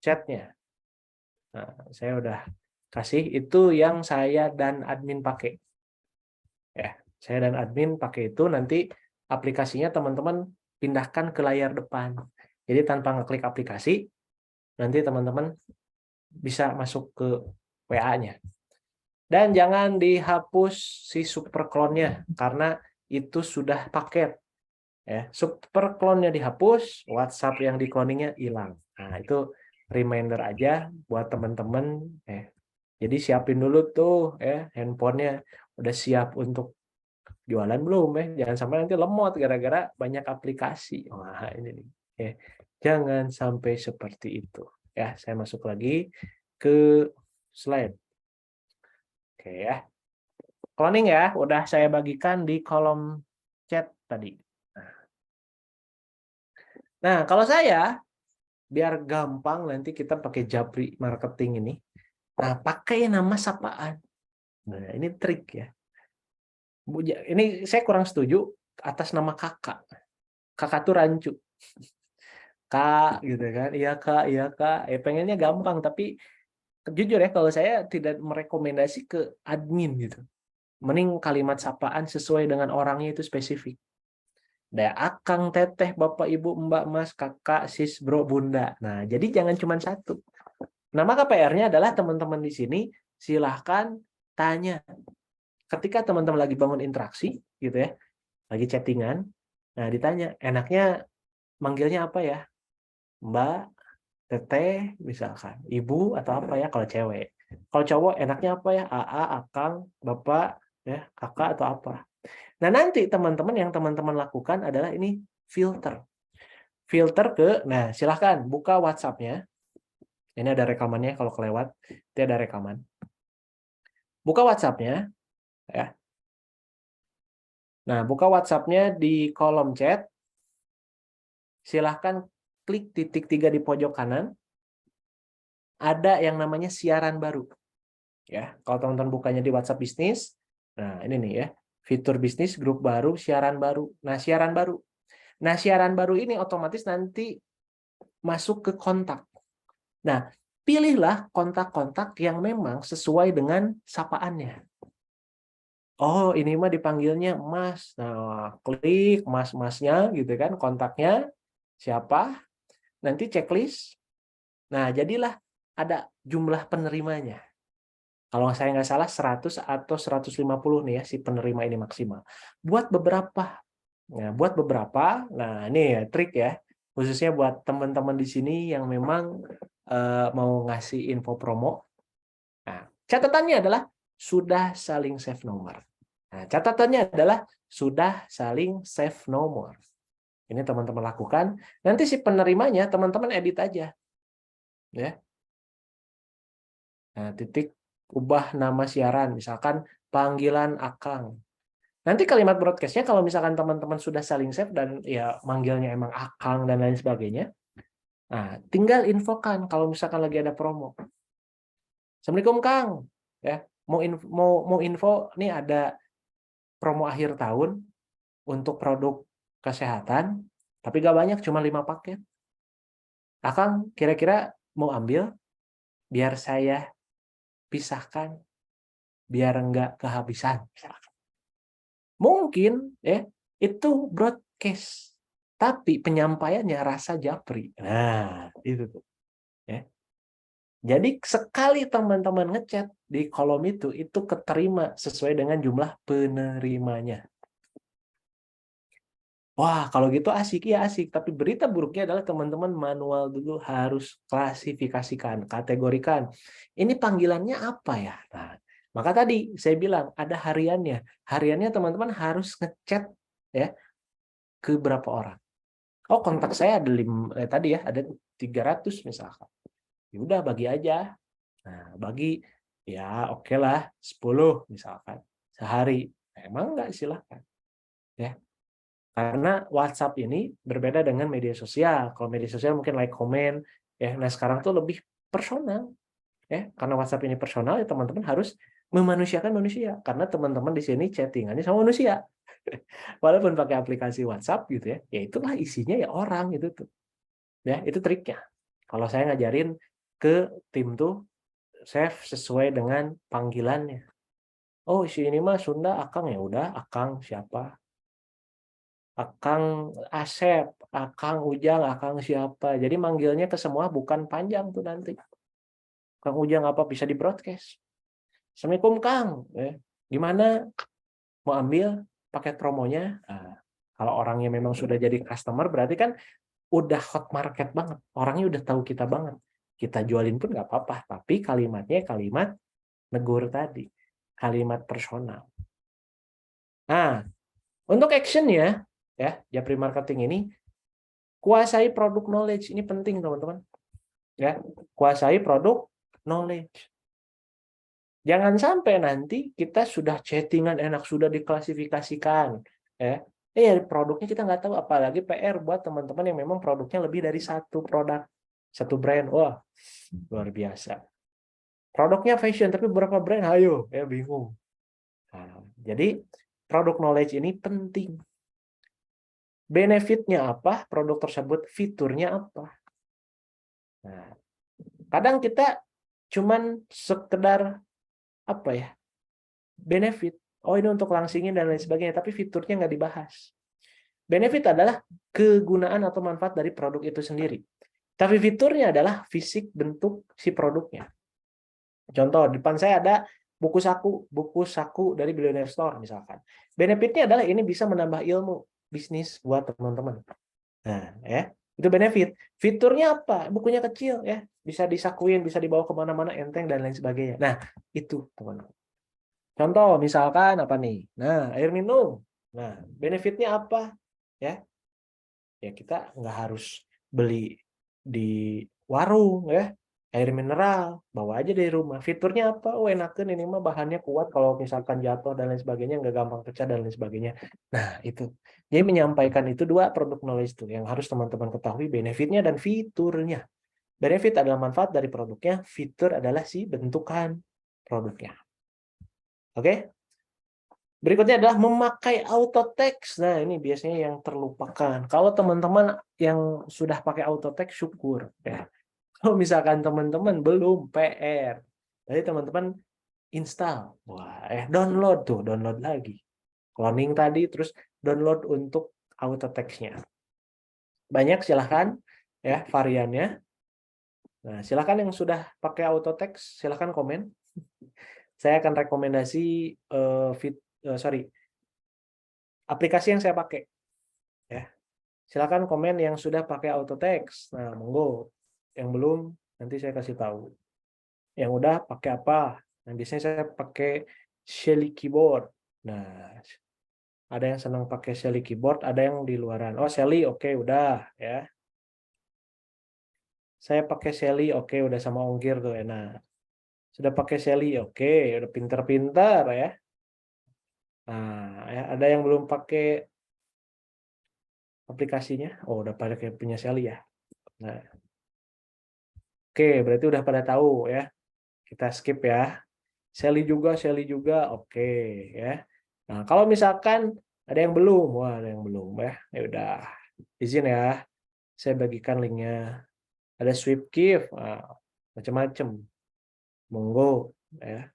chatnya. Nah, saya udah kasih itu yang saya dan admin pakai. Ya, saya dan admin pakai itu, nanti aplikasinya teman-teman pindahkan ke layar depan. Jadi tanpa ngeklik aplikasi, nanti teman-teman bisa masuk ke WA-nya. Dan jangan dihapus si super clone-nya karena itu sudah paket. Ya, super clone-nya dihapus, WhatsApp yang di cloningnya hilang. Nah, itu reminder aja buat teman-teman. Jadi siapin dulu tuh handphonenya, udah siap untuk jualan belum ya? Jangan sampai nanti lemot gara-gara banyak aplikasi. Wah, ini nih. Jangan sampai seperti itu. Ya, saya masuk lagi ke slide. Oke ya. Cloning ya, udah saya bagikan di kolom chat tadi. Nah, kalau saya biar gampang nanti kita pakai Japri marketing ini. Nah, pakai nama sapaan. Nah, ini trik ya. Ini saya kurang setuju atas nama kakak. Kakak tuh rancu. Kak gitu kan. Iya Kak, iya Kak. Pengennya gampang, tapi jujur ya kalau saya tidak merekomendasi ke admin gitu. Mending kalimat sapaan sesuai dengan orangnya itu spesifik. Ada akang, teteh, bapak, ibu, mbak, mas, kakak, sis, bro, bunda. Nah, jadi jangan cuma satu. Nah, maka PR-nya adalah teman-teman di sini silahkan tanya. Ketika teman-teman lagi bangun interaksi, gitu ya, lagi chattingan, nah ditanya, enaknya manggilnya apa ya? Mbak, teteh, misalkan. Ibu atau apa ya kalau cewek. Kalau cowok enaknya apa ya? AA, akang, bapak, ya, kakak atau apa. Nah, nanti teman-teman yang teman-teman lakukan adalah ini filter. Filter nah silahkan buka WhatsApp-nya. Ini ada rekamannya kalau kelewat. Itu ada rekaman. Buka WhatsApp-nya. Ya. Nah, buka WhatsApp-nya di kolom chat. Silahkan klik titik 3 di pojok kanan. Ada yang namanya siaran baru. Ya, kalau teman-teman bukanya di WhatsApp bisnis, nah ini nih ya, fitur bisnis, grup baru, siaran baru. Nah, siaran baru. Nah, siaran baru ini otomatis nanti masuk ke kontak. Nah, pilihlah kontak-kontak yang memang sesuai dengan sapaannya. Oh, ini mah dipanggilnya Mas. Nah, klik Mas-masnya gitu kan, kontaknya siapa, nanti checklist. Nah, jadilah ada jumlah penerimanya. Kalau saya nggak salah 100 atau 150 nih ya si penerima ini maksimal. Buat beberapa. Nah, buat beberapa, nah ini ya trik ya. Khususnya buat teman-teman di sini yang memang mau ngasih info promo. Nah, catatannya adalah sudah saling save nomor. Nah, catatannya adalah sudah saling save nomor. Ini teman-teman lakukan. Nanti si penerimanya teman-teman edit aja. Ya. Nah, titik ubah nama siaran, misalkan panggilan Akang. Nanti kalimat broadcast-nya kalau misalkan teman-teman sudah saling save dan ya manggilnya emang Akang dan lain sebagainya. Nah, tinggal infokan kalau misalkan lagi ada promo. Assalamualaikum Kang. Ya, mau info nih ada promo akhir tahun untuk produk kesehatan, tapi gak banyak, cuma 5 paket. Akang kira-kira mau ambil biar saya pisahkan, biar enggak kehabisan. Mungkin ya itu broadcast, tapi penyampaiannya rasa japri. Nah, itu tuh. Ya. Jadi sekali teman-teman ngechat di kolom itu keterima sesuai dengan jumlah penerimanya. Wah, kalau gitu asik ya asik. Tapi berita buruknya adalah teman-teman manual dulu harus klasifikasikan, kategorikan. Ini panggilannya apa ya? Nah, maka tadi saya bilang ada hariannya. Hariannya teman-teman harus ngechat ya ke berapa orang. Oh, kontak saya ada tadi ya ada 300 misalkan. Ya udah bagi aja. Nah, bagi ya oke lah 10 misalkan sehari. Emang enggak silahkan. Ya. Karena WhatsApp ini berbeda dengan media sosial. Kalau media sosial mungkin like, komen, ya. Nah sekarang tuh lebih personal, ya. Karena WhatsApp ini personal, ya teman-teman harus memanusiakan manusia. Karena teman-teman di sini chattingannya sama manusia. Walaupun pakai aplikasi WhatsApp gitu ya, ya itulah isinya ya orang itu tuh. Ya itu triknya. Kalau saya ngajarin ke tim tuh, saya sesuai dengan panggilannya. Oh si ini mah Sunda Akang, ya udah Akang siapa? Akang Asep, Akang Ujang, Akang siapa. Jadi manggilnya ke semua bukan panjang tuh nanti. Kang Ujang apa bisa di broadcast. Assalamualaikum Kang. Gimana? Mau ambil paket promonya? Nah, kalau orangnya memang sudah jadi customer berarti kan udah hot market banget. Orangnya udah tahu kita banget. Kita jualin pun nggak apa-apa. Tapi kalimatnya kalimat negur tadi. Kalimat personal. Nah, untuk actionnya, ya, Japri Marketing ini kuasai produk knowledge, ini penting teman-teman. Ya, kuasai produk knowledge. Jangan sampai nanti kita sudah chattingan enak, sudah diklasifikasikan, ya. Produknya kita nggak tahu, apalagi PR buat teman-teman yang memang produknya lebih dari satu produk, satu brand. Wah, luar biasa. Produknya fashion, tapi berapa brand? Ayo, ya bingung. Nah, jadi produk knowledge ini penting. Benefitnya apa? Produk tersebut, fiturnya apa? Nah, kadang kita cuman sekedar apa ya? Benefit. Oh, ini untuk langsingin dan lain sebagainya, tapi fiturnya nggak dibahas. Benefit adalah kegunaan atau manfaat dari produk itu sendiri. Tapi fiturnya adalah fisik bentuk si produknya. Contoh, depan saya ada buku saku dari Billionaire Store misalkan. Benefitnya adalah ini bisa menambah ilmu bisnis buat teman-teman. Nah, ya, itu benefit. Fiturnya apa? Bukunya kecil ya, bisa disakuin, bisa dibawa kemana-mana enteng dan lain sebagainya. Nah, itu teman-teman. Contoh misalkan apa nih? Nah, air minum. Nah, benefitnya apa? Ya, ya kita nggak harus beli di warung ya. Air mineral, bawa aja dari rumah. Fiturnya apa? Oh, enakan ini mah bahannya kuat kalau misalkan jatuh dan lain sebagainya, nggak gampang pecah dan lain sebagainya. Nah, itu. Jadi menyampaikan itu dua produk knowledge itu yang harus teman-teman ketahui benefitnya dan fiturnya. Benefit adalah manfaat dari produknya, fitur adalah si bentukan produknya. Oke? Berikutnya adalah memakai auto text. Nah, ini biasanya yang terlupakan. Kalau teman-teman yang sudah pakai auto text, syukur. Ya. Kalau misalkan teman-teman belum, PR. Jadi teman-teman install. Wah, download tuh, download lagi. Cloning tadi, terus download untuk auto text-nya. Banyak silahkan ya variannya. Nah, silahkan yang sudah pakai auto text, silahkan komen. Saya akan rekomendasi aplikasi yang saya pakai. Ya. Silakan komen yang sudah pakai auto text. Nah, monggo. Yang belum nanti saya kasih tahu. Yang udah pakai apa? Nah, biasanya saya pakai Shelly Keyboard. Nah, ada yang senang pakai Shelly Keyboard, ada yang di luaran. Oh, Shelly, oke, udah ya. Saya pakai Shelly, oke, udah sama ongkir tuh enak. Sudah pakai Shelly, oke, udah pinter-pinter ya. Nah, ya, ada yang belum pakai aplikasinya. Oh, udah pada kayak punya Shelly ya. Nah, oke, berarti udah pada tahu ya. Kita skip ya. Sally juga, oke ya. Nah, kalau misalkan ada yang belum, wah ada yang belum ya. Ya udah, izin ya, saya bagikan linknya. Ada SwiftGift, macam-macam. Monggo ya.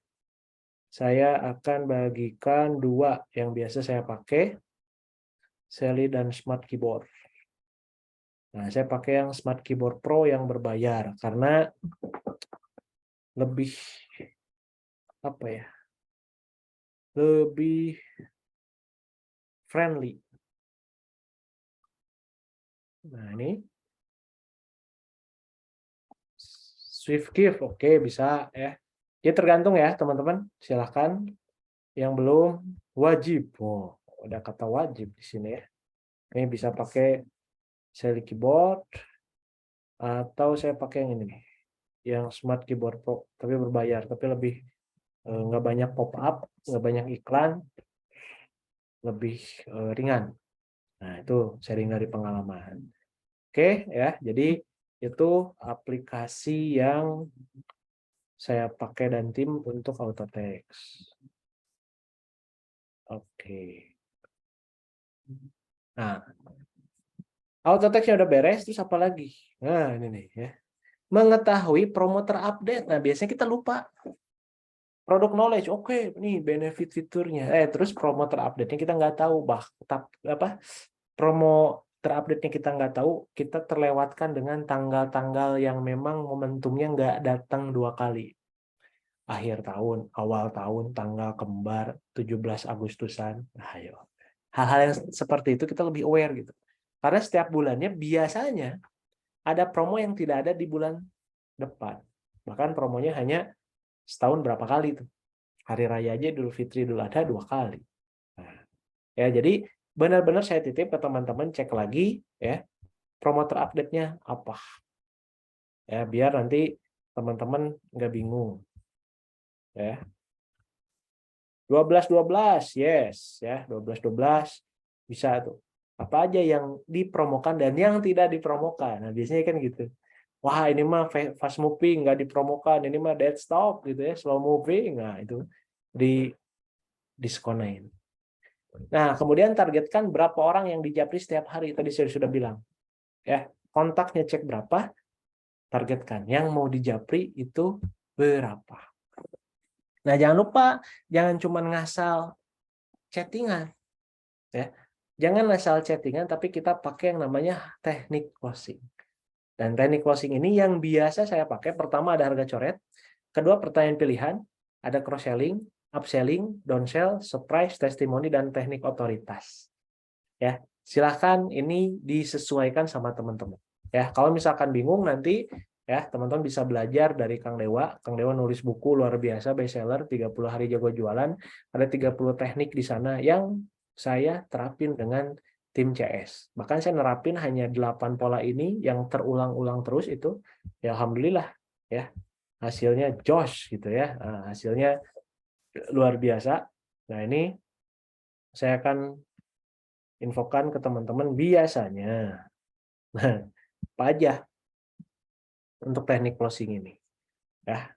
Saya akan bagikan 2 yang biasa saya pakai, Sally dan Smart Keyboard. Nah, saya pakai yang Smart Keyboard Pro yang berbayar karena lebih apa ya? Lebih friendly. Nah, ini SwiftGift, oke bisa ya. Jadi tergantung ya teman-teman. Silahkan. Yang belum wajib. Oh, udah kata wajib di sini ya. Ini bisa pakai Sally Keyboard atau saya pakai yang ini nih, yang Smart Keyboard Pro, tapi berbayar, tapi lebih nggak banyak pop up, nggak banyak iklan, lebih ringan. Nah itu sharing dari pengalaman. Oke ya, jadi itu aplikasi yang saya pakai dan tim untuk auto text. Oke. Nah, auto text-nya udah beres, terus apa lagi? Nah, ini nih ya. Mengetahui promo terupdate. Nah, biasanya kita lupa. Product knowledge, oke, nih benefit fiturnya. Terus promo terupdate-nya kita nggak tahu. Promo terupdate-nya kita nggak tahu, kita terlewatkan dengan tanggal-tanggal yang memang momentumnya nggak datang 2 kali. Akhir tahun, awal tahun, tanggal kembar, 17 Agustusan. Ayo. Hal-hal yang seperti itu kita lebih aware gitu. Karena setiap bulannya biasanya ada promo yang tidak ada di bulan depan. Bahkan promonya hanya setahun berapa kali tuh. Hari Raya aja Idul Fitri, Idul Adha 2 kali. Nah, ya jadi benar-benar saya titip ke teman-teman, cek lagi ya promo terupdate-nya apa. Ya biar nanti teman-teman nggak bingung. Ya. 12-12, yes ya, 12-12 bisa tuh. Apa aja yang dipromokan dan yang tidak dipromokan. Nah, biasanya kan gitu. Wah, ini mah fast moving nggak dipromokan, ini mah dead stop gitu ya, slow moving. Nah, itu di diskonain. Nah, kemudian targetkan berapa orang yang dijapri setiap hari. Tadi saya sudah bilang. Ya, kontaknya cek berapa, targetkan. Yang mau dijapri itu berapa. Nah, jangan lupa jangan cuma ngasal chattingan. Ya. Jangan asal chattingan, tapi kita pakai yang namanya teknik closing. Dan teknik closing ini yang biasa saya pakai, pertama ada harga coret, kedua pertanyaan pilihan, ada cross-selling, upselling, downsell, surprise, testimoni, dan teknik otoritas. Ya, silahkan ini disesuaikan sama teman-teman. Ya, kalau misalkan bingung nanti ya teman-teman bisa belajar dari Kang Dewa. Kang Dewa nulis buku luar biasa bestseller 30 hari jago jualan. Ada 30 teknik di sana yang saya terapin dengan tim CS. Bahkan saya nerapin hanya 8 pola ini yang terulang-ulang terus itu. Ya alhamdulillah ya. Hasilnya josh gitu ya. Nah, hasilnya luar biasa. Nah, ini saya akan infokan ke teman-teman biasanya. Nah, apa aja untuk teknik closing ini ya.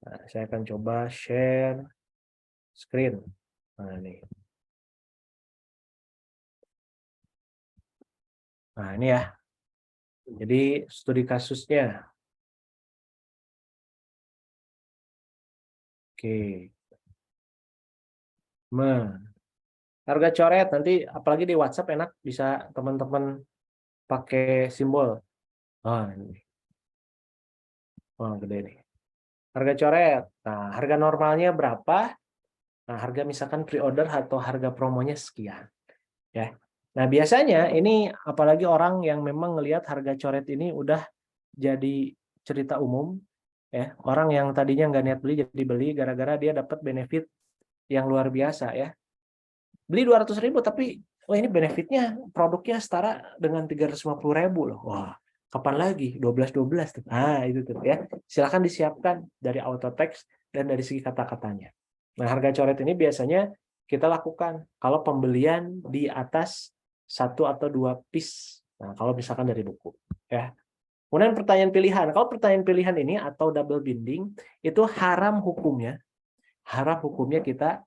Nah, saya akan coba share screen. Nah, ini. Nah, ini ya. Jadi studi kasusnya. Oke. Harga coret nanti apalagi di WhatsApp enak bisa teman-teman pakai simbol. Oh, ini. Oh, gede nih. Harga coret. Nah, harga normalnya berapa? Nah, harga misalkan pre-order atau harga promonya sekian. Ya. Nah, biasanya ini apalagi orang yang memang ngelihat harga coret ini udah jadi cerita umum ya. Orang yang tadinya nggak niat beli jadi beli gara-gara dia dapat benefit yang luar biasa ya. Beli 200.000 tapi wah ini benefitnya produknya setara dengan 350.000 loh. Wah, kapan lagi? 12-12 tuh. Itu tuh ya. Silakan disiapkan dari auto text dan dari segi kata-katanya. Nah, harga coret ini biasanya kita lakukan kalau pembelian di atas 1 atau 2 piece. Nah, kalau misalkan dari buku ya. Kemudian pertanyaan pilihan. Kalau pertanyaan pilihan ini atau double binding itu haram hukumnya harap hukumnya kita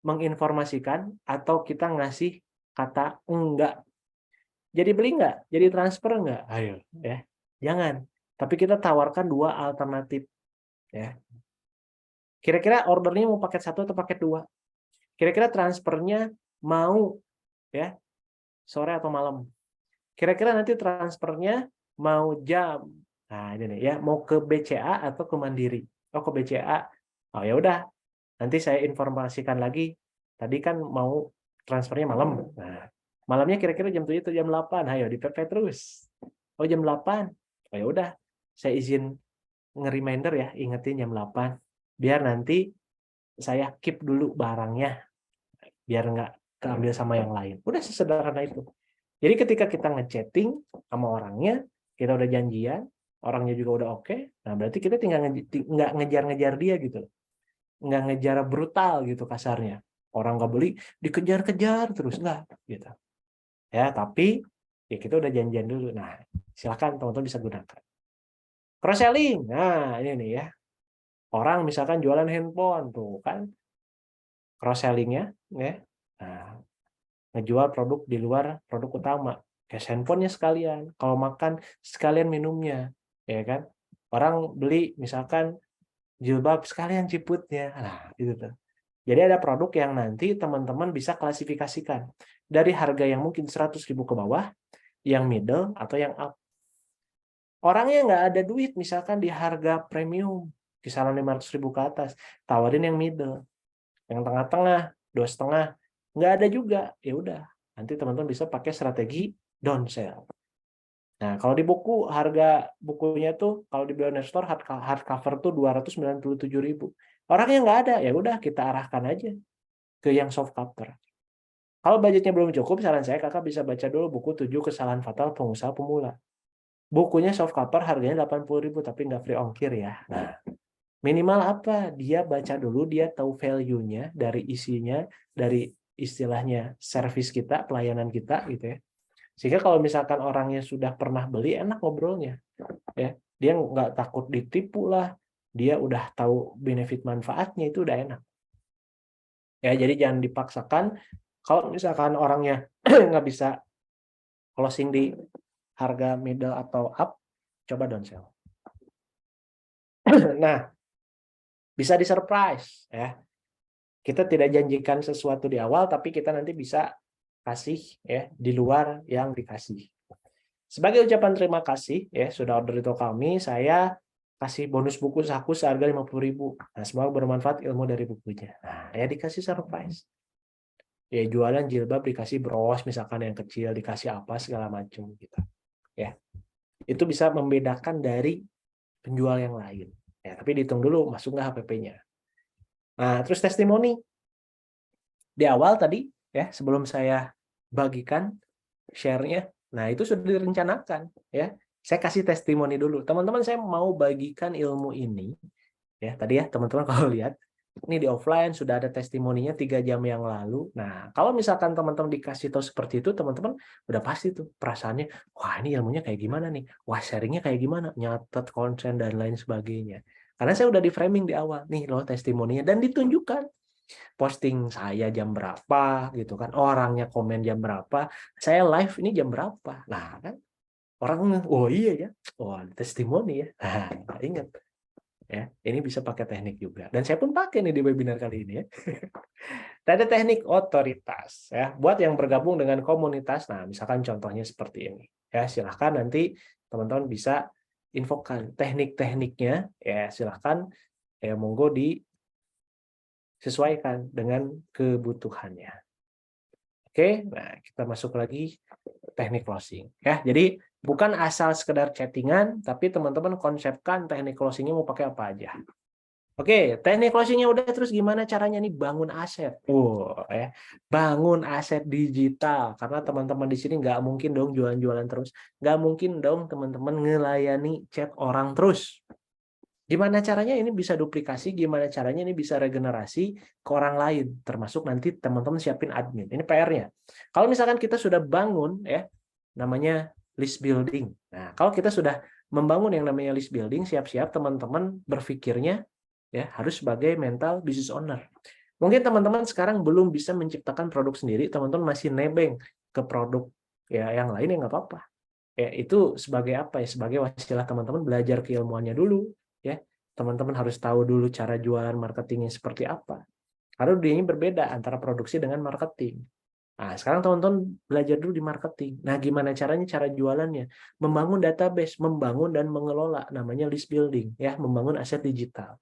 menginformasikan atau kita ngasih kata enggak. Jadi beli enggak? Jadi transfer enggak? Ayo, ya. Jangan. Tapi kita tawarkan 2 alternatif, ya. Kira-kira ordernya mau paket 1 atau paket 2? Kira-kira transfernya mau ya sore atau malam? Kira-kira nanti transfernya mau jam. Nah, ini nih ya, mau ke BCA atau ke Mandiri? Oh, ke BCA. Oh, ya udah. Nanti saya informasikan lagi. Tadi kan mau transfernya malam. Nah, malamnya kira-kira jam 7 atau jam 8. Ayo di PP terus. Oh, jam 8. Oh, ya udah. Saya izin nge-reminder ya, ingetin jam 8. Biar nanti saya keep dulu barangnya. Biar nggak keambil sama yang lain. Udah sesederhana itu. Jadi ketika kita ngechatting sama orangnya, kita udah janjian, orangnya juga udah oke, nah berarti kita tinggal nggak ngejar-ngejar dia gitu. Nggak ngejar brutal gitu kasarnya. Orang nggak beli, dikejar-kejar terus, nggak gitu. Ya, tapi ya kita udah janjian dulu. Nah, silakan teman-teman bisa gunakan. Cross selling. Nah, ini nih ya. Orang misalkan jualan handphone tuh kan cross sellingnya ya. Nah, ngejual produk di luar produk utama. Cash handphonenya sekalian. Kalau makan sekalian minumnya, ya kan? Orang beli misalkan jilbab sekalian ciputnya. Nah, itu tuh. Jadi ada produk yang nanti teman-teman bisa klasifikasikan dari harga yang mungkin 100.000 ke bawah, yang middle atau yang up. Orangnya nggak ada duit misalkan di harga premium kisaran 500.000 ke atas, tawarin yang middle, yang tengah-tengah 2,5 nggak ada juga, ya udah nanti teman-teman bisa pakai strategi downsell. Nah, kalau di buku harga bukunya tuh kalau di Billionaire Store hardcover tuh 297.000. Orangnya nggak ada, ya udah kita arahkan aja ke yang soft cover. Kalau budgetnya belum cukup, saran saya kakak bisa baca dulu buku 7 Kesalahan Fatal Pengusaha Pemula. Bukunya soft cover harganya 80.000 tapi nggak free ongkir ya. Nah, minimal apa? Dia baca dulu, dia tahu value-nya dari isinya, dari istilahnya service kita, pelayanan kita gitu ya. Sehingga kalau misalkan orangnya sudah pernah beli, enak ngobrolnya. Ya, dia nggak takut ditipu lah, dia udah tahu benefit manfaatnya, itu udah enak. Ya, jadi jangan dipaksakan. Kalau misalkan orangnya nggak bisa closing di harga middle atau up, coba downsell. Nah, bisa di-surprise ya. Kita tidak janjikan sesuatu di awal, tapi kita nanti bisa kasih ya di luar yang dikasih. Sebagai ucapan terima kasih ya sudah order itu kami, saya kasih bonus buku saku seharga 50.000. Nah, semoga bermanfaat ilmu dari bukunya. Nah, ya dikasih surprise. Ya jualan jilbab dikasih bros misalkan yang kecil, dikasih apa segala macam gitu. Ya. Itu bisa membedakan dari penjual yang lain. Ya, tapi dihitung dulu masuk nggak HPP-nya. Nah, terus testimoni. Di awal tadi ya sebelum saya bagikan share-nya, nah itu sudah direncanakan ya. Saya kasih testimoni dulu. Teman-teman, saya mau bagikan ilmu ini ya. Tadi ya teman-teman kalau lihat ini di offline sudah ada testimoninya 3 jam yang lalu. Nah, kalau misalkan teman-teman dikasih tahu seperti itu, teman-teman udah pasti tuh perasaannya, wah ini ilmunya kayak gimana nih? Wah sharingnya kayak gimana? Nyatet konsen dan lain sebagainya. Karena saya udah di framing di awal. Nih loh testimoninya dan ditunjukkan posting saya jam berapa gitu kan, orangnya komen jam berapa, saya live ini jam berapa. Nah kan orang, oh iya ya, oh testimoni ya. Nah, ingat ya, ini bisa pakai teknik juga dan saya pun pakai nih di webinar kali ini ya. Ada teknik otoritas ya buat yang bergabung dengan komunitas. Nah misalkan contohnya seperti ini ya, silahkan nanti teman-teman bisa infokan teknik-tekniknya ya, silahkan ya, monggo disesuaikan dengan kebutuhannya. Oke, nah kita masuk lagi teknik closing ya. Jadi bukan asal sekedar chattingan, tapi teman-teman konsepkan teknik closingnya mau pakai apa aja. Oke, teknik closingnya udah, terus gimana caranya nih bangun aset? Ya, bangun aset digital karena teman-teman di sini nggak mungkin dong jualan-jualan terus, nggak mungkin dong teman-teman ngelayani chat orang terus. Gimana caranya ini bisa duplikasi, gimana caranya ini bisa regenerasi ke orang lain, termasuk nanti teman-teman siapin admin. Ini PR-nya. Kalau misalkan kita sudah bangun ya, namanya list building. Nah, kalau kita sudah membangun yang namanya list building, siap-siap teman-teman berpikirnya ya harus sebagai mental business owner. Mungkin teman-teman sekarang belum bisa menciptakan produk sendiri, teman-teman masih nebeng ke produk ya yang lain, ya nggak apa-apa. Ya itu sebagai apa ya? Sebagai wasilah teman-teman belajar keilmuannya dulu, ya. Teman-teman harus tahu dulu cara jualan marketingnya seperti apa. Karena ini berbeda antara produksi dengan marketing. Nah, sekarang teman-teman belajar dulu di marketing. Nah, gimana caranya? Cara jualannya? Membangun database, membangun dan mengelola, namanya list building, ya, membangun aset digital.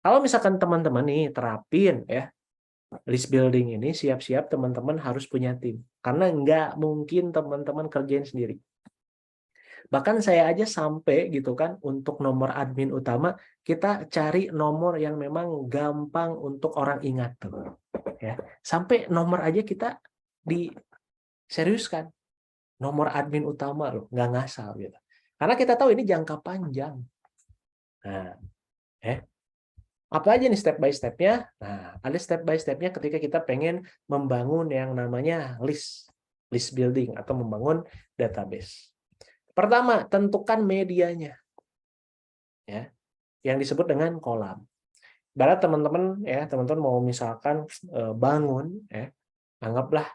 Kalau misalkan teman-teman nih terapin ya list building ini, siap-siap teman-teman harus punya tim. Karena nggak mungkin teman-teman kerjain sendiri. Bahkan saya aja sampai gitu kan, untuk nomor admin utama, kita cari nomor yang memang gampang untuk orang ingat tuh. Ya. Sampai nomor aja kita diseriuskan. Nomor admin utama loh, nggak ngasal gitu. Karena kita tahu ini jangka panjang. Nah, apa aja nih step by step-nya? Nah, ada step by step-nya ketika kita pengen membangun yang namanya list building atau membangun database. Pertama, tentukan medianya, ya, yang disebut dengan kolam. Barat teman-teman ya, teman-teman mau misalkan bangun, ya, anggaplah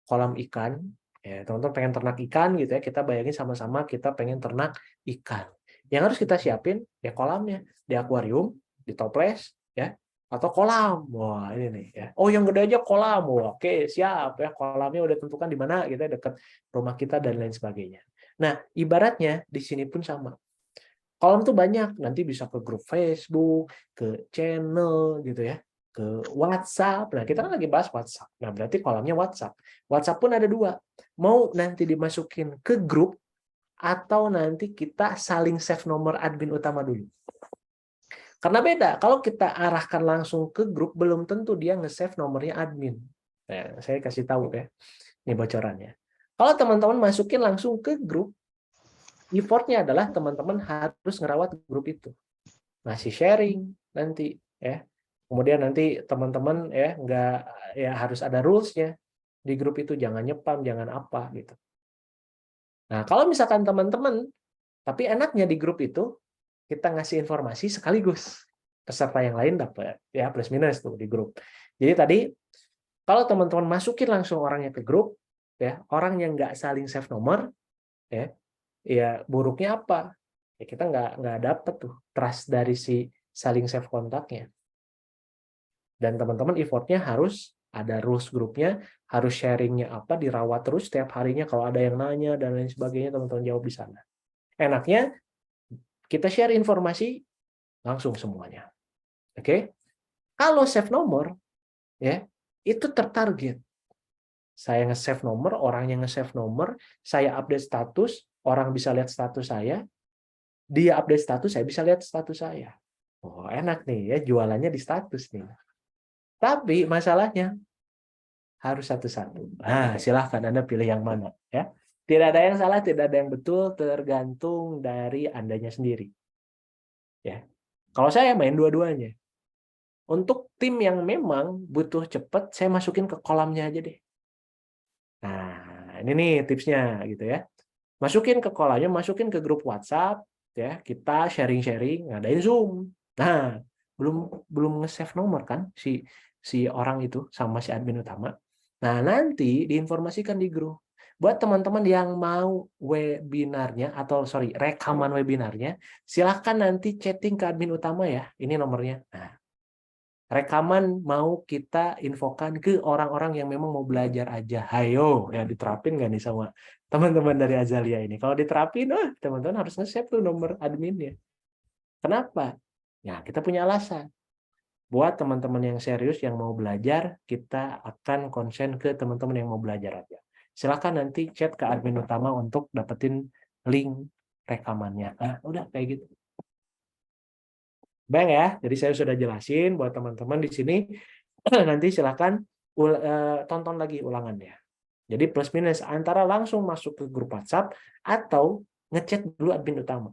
kolam ikan, ya, teman-teman pengen ternak ikan gitu ya, kita bayangin sama-sama kita pengen ternak ikan. Yang harus kita siapin ya kolamnya, di akuarium, di toples, ya, atau kolam. Wah ini nih ya. Oh yang gede aja kolam. Wah, oke siap ya, kolamnya udah tentukan di mana, kita dekat rumah kita dan lain sebagainya. Nah ibaratnya di sini pun sama. Kolam tuh banyak, nanti bisa ke grup Facebook, ke channel gitu ya, ke WhatsApp. Nah, kita kan lagi bahas WhatsApp. Nah, berarti kolamnya WhatsApp. WhatsApp pun ada dua. Mau nanti dimasukin ke grup, atau nanti kita saling save nomor admin utama dulu. Karena beda, kalau kita arahkan langsung ke grup, belum tentu dia nge-save nomornya admin. Nah, saya kasih tahu ya, ini bocorannya. Kalau teman-teman masukin langsung ke grup, effortnya adalah teman-teman harus ngerawat grup itu. Ngasih sharing nanti ya. Kemudian nanti teman-teman ya nggak ya harus ada rules-nya di grup itu, jangan nyepam, jangan apa gitu. Nah, kalau misalkan teman-teman tapi enaknya di grup itu kita ngasih informasi sekaligus. Peserta yang lain dapat ya plus minus tuh di grup. Jadi tadi kalau teman-teman masukin langsung orangnya ke grup ya, orang yang nggak saling save nomor ya buruknya apa? Ya kita nggak dapet tuh trust dari si saling save kontaknya. Dan teman-teman effortnya harus ada rules grupnya, harus sharingnya apa, dirawat terus setiap harinya, kalau ada yang nanya dan lain sebagainya teman-teman jawab di sana. Enaknya kita share informasi langsung semuanya. Oke? Kalau save nomor ya, itu tertarget. Saya nge-save nomor, orang yang nge-save nomor, saya update status, orang bisa lihat status saya, dia update status, saya bisa lihat status saya. Oh, enak nih ya, jualannya di status nih. Tapi masalahnya harus satu-satu. Nah, silahkan Anda pilih yang mana. Ya. Tidak ada yang salah, tidak ada yang betul, tergantung dari Andanya sendiri. Ya. Kalau saya main dua-duanya. Untuk tim yang memang butuh cepat, saya masukin ke kolamnya aja deh. Nah, ini nih tipsnya gitu ya. Masukin ke kolamnya, masukin ke grup WhatsApp, ya kita sharing-sharing, ngadain Zoom. Nah, belum nge-save nomor kan si orang itu sama si admin utama. Nah, nanti diinformasikan di grup. Buat teman-teman yang mau webinarnya atau rekaman webinarnya, silahkan nanti chatting ke admin utama ya. Ini nomornya. Nah, rekaman mau kita infokan ke orang-orang yang memang mau belajar aja. Hayo, ya diterapin nggak nih sama teman-teman dari Azalia ini? Kalau diterapin, teman-teman harus nge-save tuh nomor adminnya. Kenapa? Ya, kita punya alasan. Buat teman-teman yang serius yang mau belajar, kita akan konsen ke teman-teman yang mau belajar aja. Silakan nanti chat ke admin utama untuk dapetin link rekamannya. Nah, udah kayak gitu. Bang ya, jadi saya sudah jelasin buat teman-teman di sini. Nanti silakan tonton lagi ulangannya. Jadi plus minus antara langsung masuk ke grup WhatsApp atau ngechat dulu admin utama.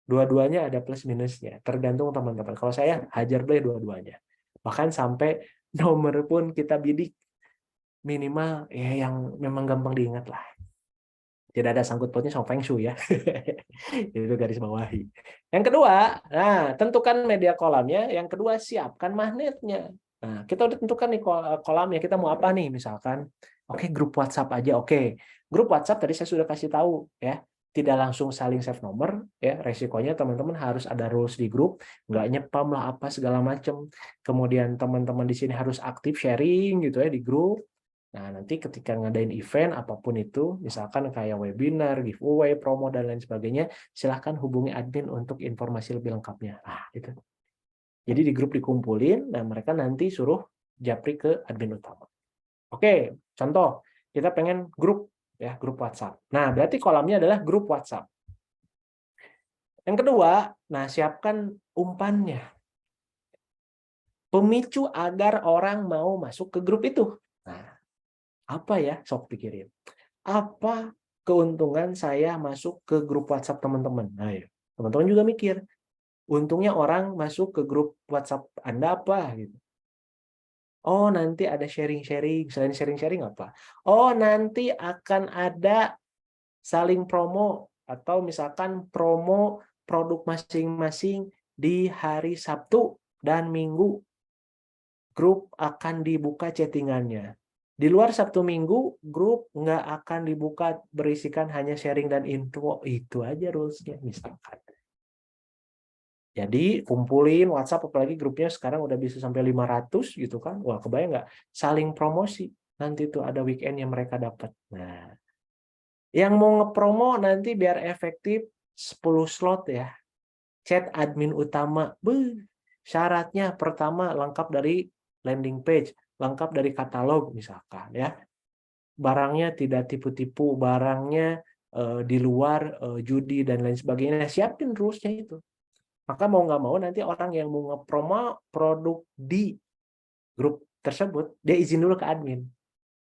Dua-duanya ada plus minusnya, tergantung teman-teman. Kalau saya hajar play dua-duanya. Bahkan sampai nomor pun kita bidik minimal ya yang memang gampang diingat lah. Tidak ada sangkut pautnya sama Feng Shui ya. Itu garis bawahi. Yang kedua, nah tentukan media kolamnya. Yang kedua, siapkan magnetnya. Nah, kita udah tentukan nih kolamnya. Kita mau apa nih? Misalkan, oke, grup WhatsApp aja. Oke, grup WhatsApp tadi saya sudah kasih tahu ya. Tidak langsung saling save nomor ya. Resikonya teman-teman harus ada rules di grup, nggak nyepam lah apa segala macam. Kemudian teman-teman di sini harus aktif sharing gitu ya di grup. Nah, nanti ketika ngadain event apapun itu, misalkan kayak webinar, giveaway, promo dan lain sebagainya, silahkan hubungi admin untuk informasi lebih lengkapnya. Ah, itu. Jadi di grup dikumpulin dan mereka nanti suruh japri ke admin utama. Oke, contoh kita pengen grup ya, grup WhatsApp. Nah, berarti kolamnya adalah grup WhatsApp. Yang kedua, nah siapkan umpannya. Pemicu agar orang mau masuk ke grup itu. Nah, apa ya? Sok pikirin. Apa keuntungan saya masuk ke grup WhatsApp teman-teman? Nah, ya. Teman-teman juga mikir, untungnya orang masuk ke grup WhatsApp Anda apa gitu. Oh, nanti ada sharing-sharing. Selain sharing-sharing apa? Oh, nanti akan ada saling promo atau misalkan promo produk masing-masing di hari Sabtu dan Minggu. Grup akan dibuka chattingannya. Di luar Sabtu Minggu, grup nggak akan dibuka berisikan hanya sharing dan info. Itu aja rules-nya misalkan. Jadi kumpulin WhatsApp, apalagi grupnya sekarang udah bisa sampai 500 gitu kan. Wah, kebayang nggak? Saling promosi. Nanti tuh ada weekend yang mereka dapat. Nah, yang mau ngepromo nanti biar efektif 10 slot ya. Chat admin utama. Syaratnya pertama lengkap dari landing page, lengkap dari katalog misalkan ya. Barangnya tidak tipu-tipu, barangnya di luar judi dan lain sebagainya. Siapin rules-nya itu. Maka mau nggak mau nanti orang yang mau ngepromo produk di grup tersebut, dia izin dulu ke admin.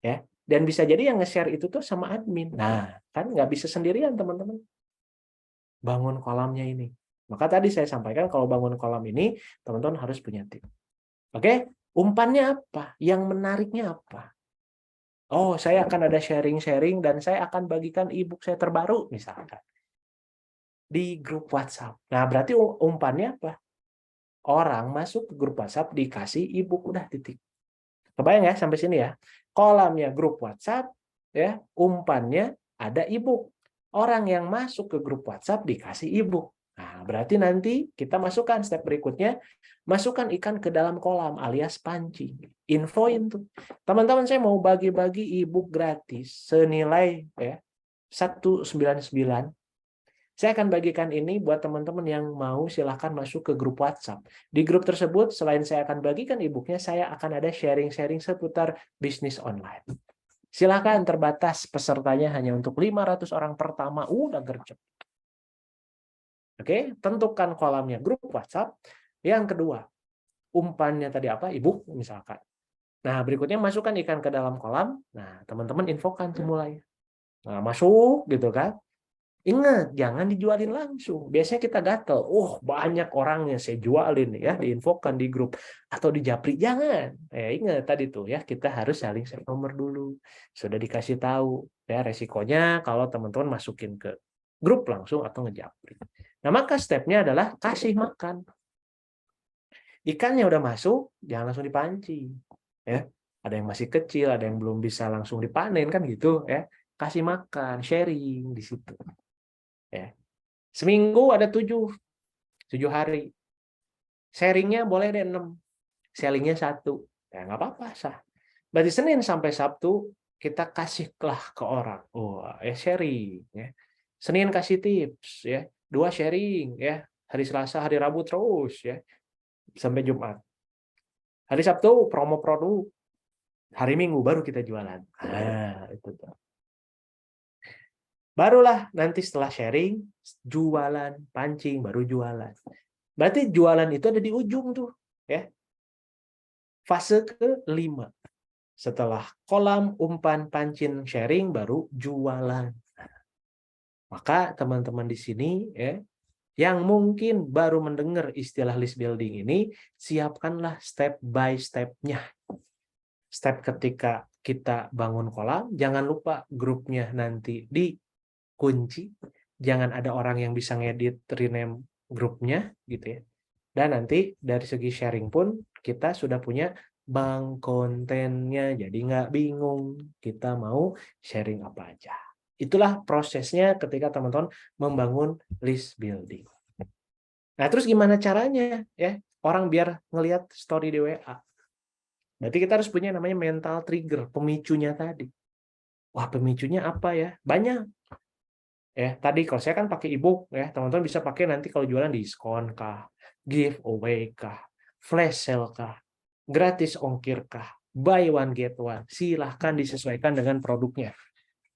Ya. Dan bisa jadi yang nge-share itu tuh sama admin. Nah, kan nggak bisa sendirian teman-teman. Bangun kolamnya ini. Maka tadi saya sampaikan kalau bangun kolam ini, teman-teman harus punya tim. Oke, umpannya apa? Yang menariknya apa? Oh, saya akan ada sharing-sharing dan saya akan bagikan e-book saya terbaru, misalkan. Di grup WhatsApp. Nah, berarti umpannya apa? Orang masuk ke grup WhatsApp dikasih e-book, udah titik. Kebayang ya sampai sini ya? Kolamnya grup WhatsApp, ya, umpannya ada e-book. Orang yang masuk ke grup WhatsApp dikasih e-book. Nah, berarti nanti kita masukkan step berikutnya, masukkan ikan ke dalam kolam alias pancing. Infoin tuh. Teman-teman, saya mau bagi-bagi e-book gratis senilai ya 199. Saya akan bagikan ini buat teman-teman yang mau, silahkan masuk ke grup WhatsApp. Di grup tersebut, selain saya akan bagikan e-booknya, saya akan ada sharing-sharing seputar bisnis online. Silahkan, terbatas pesertanya hanya untuk 500 orang pertama. Udah gercep. Oke, tentukan kolamnya grup WhatsApp. Yang kedua, umpannya tadi apa? E-book misalkan. Nah, berikutnya masukkan ikan ke dalam kolam. Nah, teman-teman infokan semulanya. Nah, masuk gitu kan. Ingat, jangan dijualin langsung. Biasanya kita gatel. Oh, banyak orangnya saya jualin ya, diinfokan di grup atau di japri. Jangan. Ingat tadi tuh ya, kita harus saling save nomor dulu. Sudah dikasih tahu ya resikonya kalau teman-teman masukin ke grup langsung atau ngejapri. Nah, maka stepnya adalah kasih makan. Ikannya udah masuk, jangan langsung dipancing. Ya, ada yang masih kecil, ada yang belum bisa langsung dipanen kan gitu ya. Kasih makan, sharing di situ. Ya. Seminggu ada 7 hari. Sharingnya boleh deh 6. Sellingnya 1. Ya nggak apa-apa, sah. Berarti Senin sampai Sabtu kita kasihlah ke orang. Oh, sharing. Ya. Senin kasih tips. Ya. 2 sharing. Ya. Hari Selasa, hari Rabu terus. Ya. Sampai Jumat. Hari Sabtu promo produk. Hari Minggu baru kita jualan. Nah, itu tuh. Barulah nanti setelah sharing, jualan, pancing, baru jualan. Berarti jualan itu ada di ujung tuh, ya. Fase ke-5. Setelah kolam, umpan, pancing, sharing, baru jualan. Maka teman-teman di sini ya, yang mungkin baru mendengar istilah list building ini, siapkanlah step by step-nya. Step ketika kita bangun kolam, jangan lupa grupnya nanti kunci, jangan ada orang yang bisa ngedit rename grupnya gitu ya. Dan nanti dari segi sharing pun kita sudah punya bank kontennya, jadi nggak bingung kita mau sharing apa aja. Itulah prosesnya ketika teman-teman membangun list building. Nah, terus gimana caranya ya orang biar ngelihat story di WA? Berarti kita harus punya namanya mental trigger, pemicunya tadi. Wah, pemicunya apa ya? Banyak. Ya, tadi kalau saya kan pakai ebook ya, teman-teman bisa pakai nanti kalau jualan diskon kah, giveaway kah, flash sale kah, gratis ongkir kah, buy one get one. Silahkan disesuaikan dengan produknya.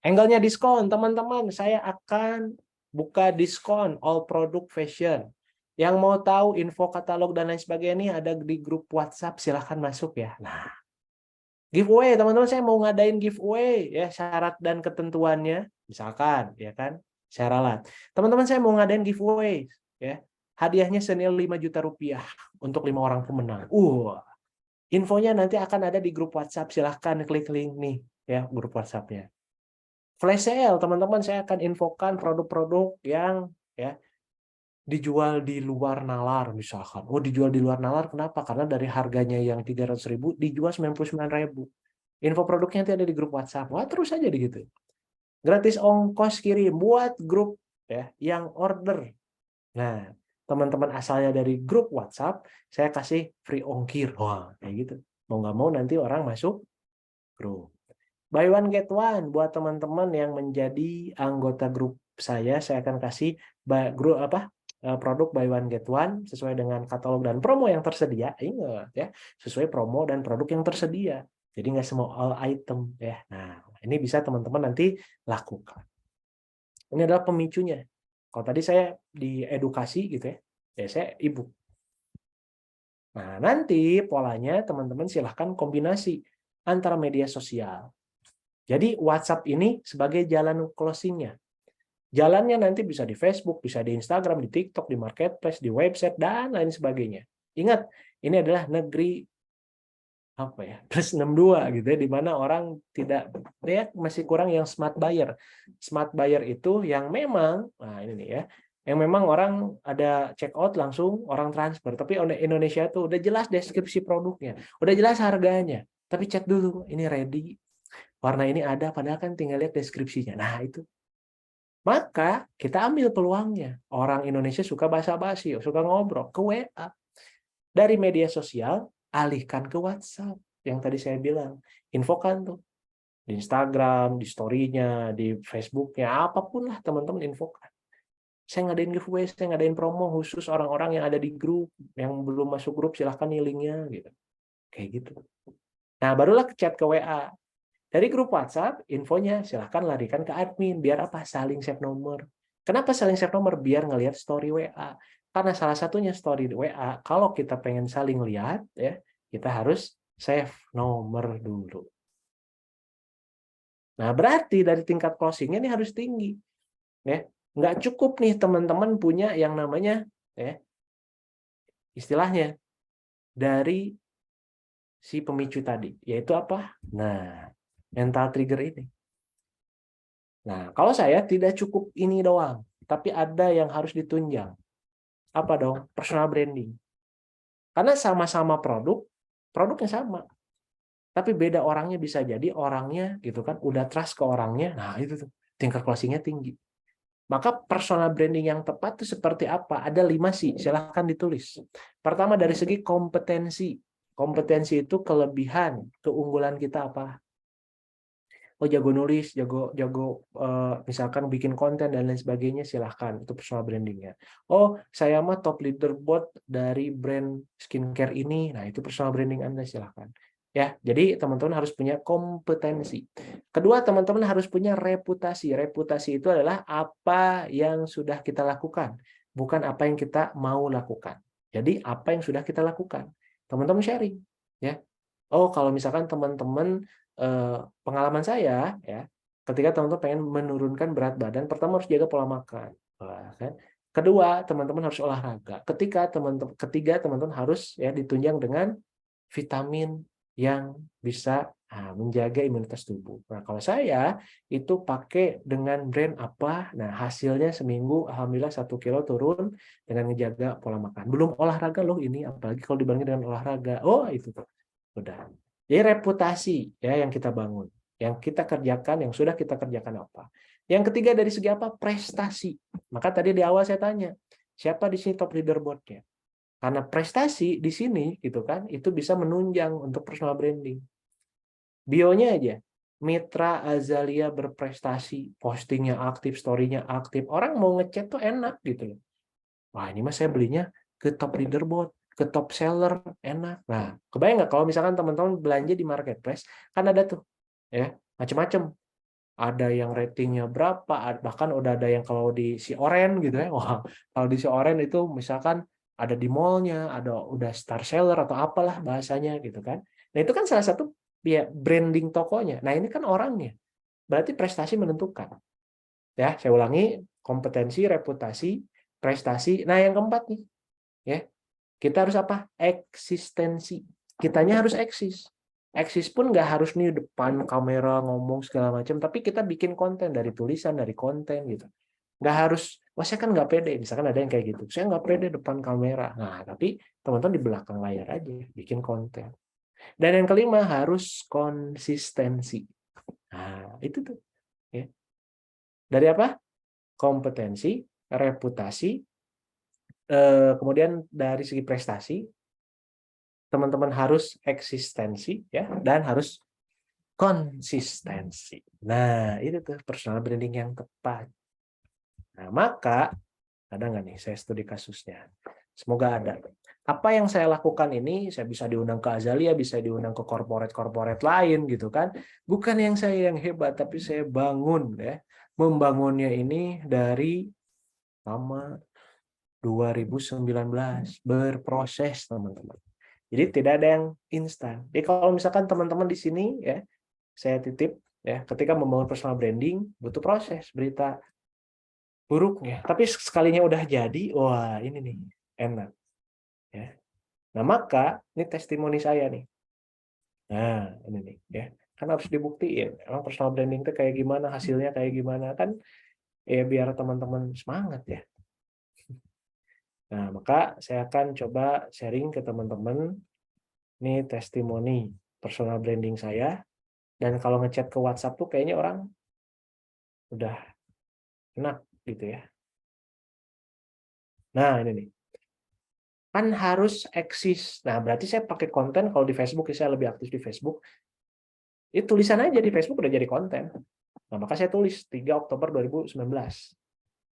Angle-nya diskon, teman-teman. Saya akan buka diskon all produk fashion. Yang mau tahu info katalog dan lain sebagainya ini ada di grup WhatsApp, silahkan masuk ya. Nah, giveaway, teman-teman, saya mau ngadain giveaway ya, syarat dan ketentuannya, misalkan ya kan, saya ralat. Teman-teman, saya mau ngadain giveaway ya. Hadiahnya senilai 5 juta rupiah untuk 5 orang pemenang. Infonya nanti akan ada di grup WhatsApp, silahkan klik link nih ya, grup WhatsApp-nya. Flash sale, teman-teman, saya akan infokan produk-produk yang ya dijual di luar nalar misalkan. Oh, dijual di luar nalar kenapa? Karena dari harganya yang 300.000 dijual 99.000. Info produknya nanti ada di grup WhatsApp. Wah, terus aja gitu. Gratis ongkos kirim buat grup ya yang order. Nah, teman-teman asalnya dari grup WhatsApp, saya kasih free ongkir. Wah, kayak gitu. Mau nggak mau nanti orang masuk grup. Buy one get one buat teman-teman yang menjadi anggota grup saya akan kasih grup produk buy one get one sesuai dengan katalog dan promo yang tersedia. Ingat ya, sesuai promo dan produk yang tersedia. Jadi nggak semua all item ya. Nah, ini bisa teman-teman nanti lakukan. Ini adalah pemicunya. Kalau tadi saya di edukasi gitu ya, saya ebook. Nah, nanti polanya teman-teman silahkan kombinasi antara media sosial. Jadi WhatsApp ini sebagai jalan closing-nya. Jalannya nanti bisa di Facebook, bisa di Instagram, di TikTok, di Marketplace, di website, dan lain sebagainya. Ingat, ini adalah negeri apa ya, plus 62 gitu ya, di mana orang tidak ya masih kurang yang smart buyer. Smart buyer itu yang memang, nah ini nih ya, yang memang orang ada check out langsung orang transfer. Tapi Indonesia tuh udah jelas deskripsi produknya, udah jelas harganya, tapi cek dulu ini ready, warna ini ada, padahal kan tinggal lihat deskripsinya. Nah itu. Maka kita ambil peluangnya. Orang Indonesia suka basa-basi, suka ngobrol ke WA. Dari media sosial, alihkan ke WhatsApp. Yang tadi saya bilang, infokan tuh. Di Instagram, di story-nya, di Facebook-nya, apapun lah teman-teman infokan. Saya ngadain giveaway, saya ngadain promo khusus orang-orang yang ada di grup. Yang belum masuk grup, silahkan nih link-nya. Gitu. Kayak gitu. Nah, barulah chat ke WA. Dari grup WhatsApp, infonya silahkan larikan ke admin. Biar apa? Saling save nomor. Kenapa saling save nomor? Biar ngelihat story WA. Karena salah satunya story WA, kalau kita pengen saling lihat, ya kita harus save nomor dulu. Nah, berarti dari tingkat closing-nya ini harus tinggi. Ya. Nggak cukup nih teman-teman punya yang namanya, ya, istilahnya, dari si pemicu tadi. Yaitu apa? Nah, mental trigger ini. Nah, kalau saya tidak cukup ini doang, tapi ada yang harus ditunjang. Apa dong? Personal branding. Karena sama-sama produknya sama. Tapi beda orangnya bisa jadi orangnya gitu kan, udah trust ke orangnya. Nah, itu tuh tingkat closing-nya tinggi. Maka personal branding yang tepat itu seperti apa? Ada 5 sih, silahkan ditulis. Pertama dari segi kompetensi. Kompetensi itu kelebihan, keunggulan kita apa? Oh, jago nulis, jago misalkan bikin konten dan lain sebagainya, silahkan, itu personal brandingnya. Oh, saya mah top leaderboard dari brand skincare ini, nah itu personal branding Anda, silahkan. Ya, jadi teman-teman harus punya kompetensi. Kedua, teman-teman harus punya reputasi. Reputasi itu adalah apa yang sudah kita lakukan, bukan apa yang kita mau lakukan. Jadi apa yang sudah kita lakukan, teman-teman sharing, ya. Oh, kalau misalkan teman-teman pengalaman saya ya, ketika teman-teman pengen menurunkan berat badan, pertama harus jaga pola makan, kan? Kedua, teman-teman harus olahraga. Ketiga, teman-teman harus ya ditunjang dengan vitamin yang bisa menjaga imunitas tubuh. Nah, kalau saya itu pakai dengan brand apa? Nah, hasilnya seminggu alhamdulillah 1 kilo turun dengan menjaga pola makan. Belum olahraga loh ini, apalagi kalau dibandingin dengan olahraga. Oh, itu tuh. Udah. Jadi reputasi ya yang kita bangun, yang kita kerjakan, yang sudah kita kerjakan apa. Yang ketiga dari segi apa? Prestasi. Maka tadi di awal saya tanya, siapa di sini top leaderboard-nya? Karena prestasi di sini gitu kan, itu bisa menunjang untuk personal branding. Bionya aja, Mitra Azalia berprestasi, postingnya aktif, story-nya aktif. Orang mau ngechat tuh enak gitu loh. Wah, ini mah saya belinya ke top leaderboard, ke top seller, enak. Nah, kebayang nggak kalau misalkan teman-teman belanja di marketplace, kan ada tuh ya macam-macam. Ada yang ratingnya berapa, bahkan udah ada yang kalau di si Oren gitu ya. Wah, kalau di si Oren itu misalkan ada di mallnya, ada udah star seller atau apalah bahasanya gitu kan. Nah, itu kan salah satu ya branding tokonya. Nah, ini kan orangnya. Berarti prestasi menentukan. Ya, saya ulangi, kompetensi, reputasi, prestasi. Nah, yang keempat nih, ya. Kita harus apa? Eksistensi. Kitanya harus eksis. Eksis pun nggak harus nih depan kamera ngomong segala macam, tapi kita bikin konten dari tulisan, dari konten gitu. Nggak harus, wah saya kan nggak pede, misalkan ada yang kayak gitu. Saya nggak pede depan kamera. Nah, tapi teman-teman di belakang layar aja bikin konten. Dan yang kelima harus konsistensi. Nah, itu tuh. Ya. Dari apa? Kompetensi, reputasi, kemudian dari segi prestasi, teman-teman harus eksistensi ya dan harus konsistensi. Nah, itu tuh personal branding yang tepat. Nah, maka ada nggak nih saya studi kasusnya? Semoga ada. Apa yang saya lakukan ini, saya bisa diundang ke Azalia, bisa diundang ke korporat-korporat lain gitu kan. Bukan yang saya yang hebat, tapi saya bangun ya. Membangunnya ini dari lama 2019 berproses teman-teman. Jadi tidak ada yang instan. Jadi kalau misalkan teman-teman di sini ya, saya titip ya, ketika membangun personal branding butuh proses, berita buruknya. Tapi sekalinya udah jadi, wah ini nih enak ya. Nah, maka ini testimoni saya nih. Nah, ini nih ya. Kan harus dibuktiin emang personal branding itu kayak gimana, hasilnya kayak gimana kan ya biar teman-teman semangat ya. Nah, maka saya akan coba sharing ke teman-teman ini testimoni personal branding saya. Dan kalau ngechat ke WhatsApp tuh kayaknya orang udah enak gitu ya. Nah, ini nih. Kan harus eksis. Nah, berarti saya pakai konten kalau di Facebook, saya lebih aktif di Facebook. Itu tulisan aja di Facebook udah jadi konten. Nah, maka saya tulis 3 Oktober 2019.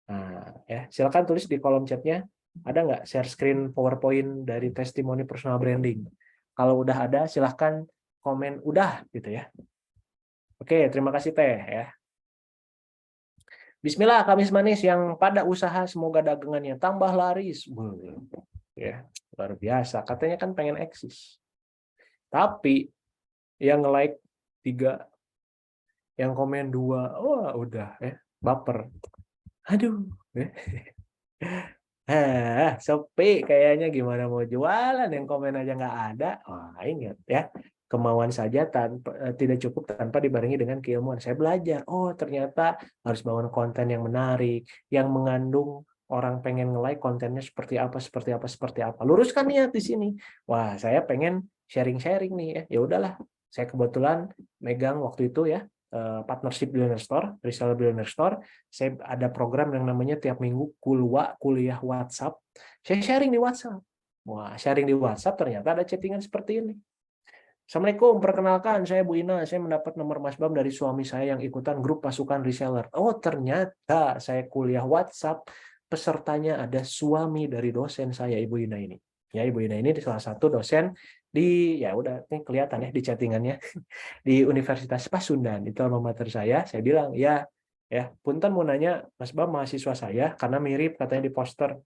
Nah, ya, silakan tulis di kolom chatnya. Ada nggak share screen PowerPoint dari testimoni personal branding? Kalau udah ada, silahkan komen udah gitu ya. Oke, terima kasih Teh ya. Bismillah, Kamis manis yang pada usaha semoga dagangannya tambah laris. Ya, luar biasa. Katanya kan pengen eksis. Tapi yang like 3, yang komen 2, wah udah ya, baper. Aduh. Sepi kayaknya gimana mau jualan yang komen aja nggak ada. Wah, ingat ya. Kemauan saja tidak cukup tanpa dibarengi dengan keilmuan. Saya belajar, oh ternyata harus bangun konten yang menarik, yang mengandung orang pengen nge-like kontennya seperti apa, seperti apa, seperti apa. Luruskan niat di sini. Wah, saya pengen sharing-sharing nih ya. Ya udahlah. Saya kebetulan megang waktu itu ya partnership Billionaire Store, reseller Billionaire Store. Saya ada program yang namanya tiap minggu kuliah WhatsApp. Saya sharing di WhatsApp. Wah, sharing di WhatsApp ternyata ada chattingan seperti ini. Assalamualaikum, perkenalkan saya Bu Ina, saya mendapat nomor Mas Bam dari suami saya yang ikutan grup pasukan reseller. Oh, ternyata saya kuliah WhatsApp, pesertanya ada suami dari dosen saya, Ibu Ina ini. Ya, Ibu Ina ini salah satu dosen di, ya udah ini kelihatan ya di chattingannya, di Universitas Pasundan, itu alma mater saya. Saya bilang, ya, punten mau nanya, Mas Bam mahasiswa saya, karena mirip katanya di poster.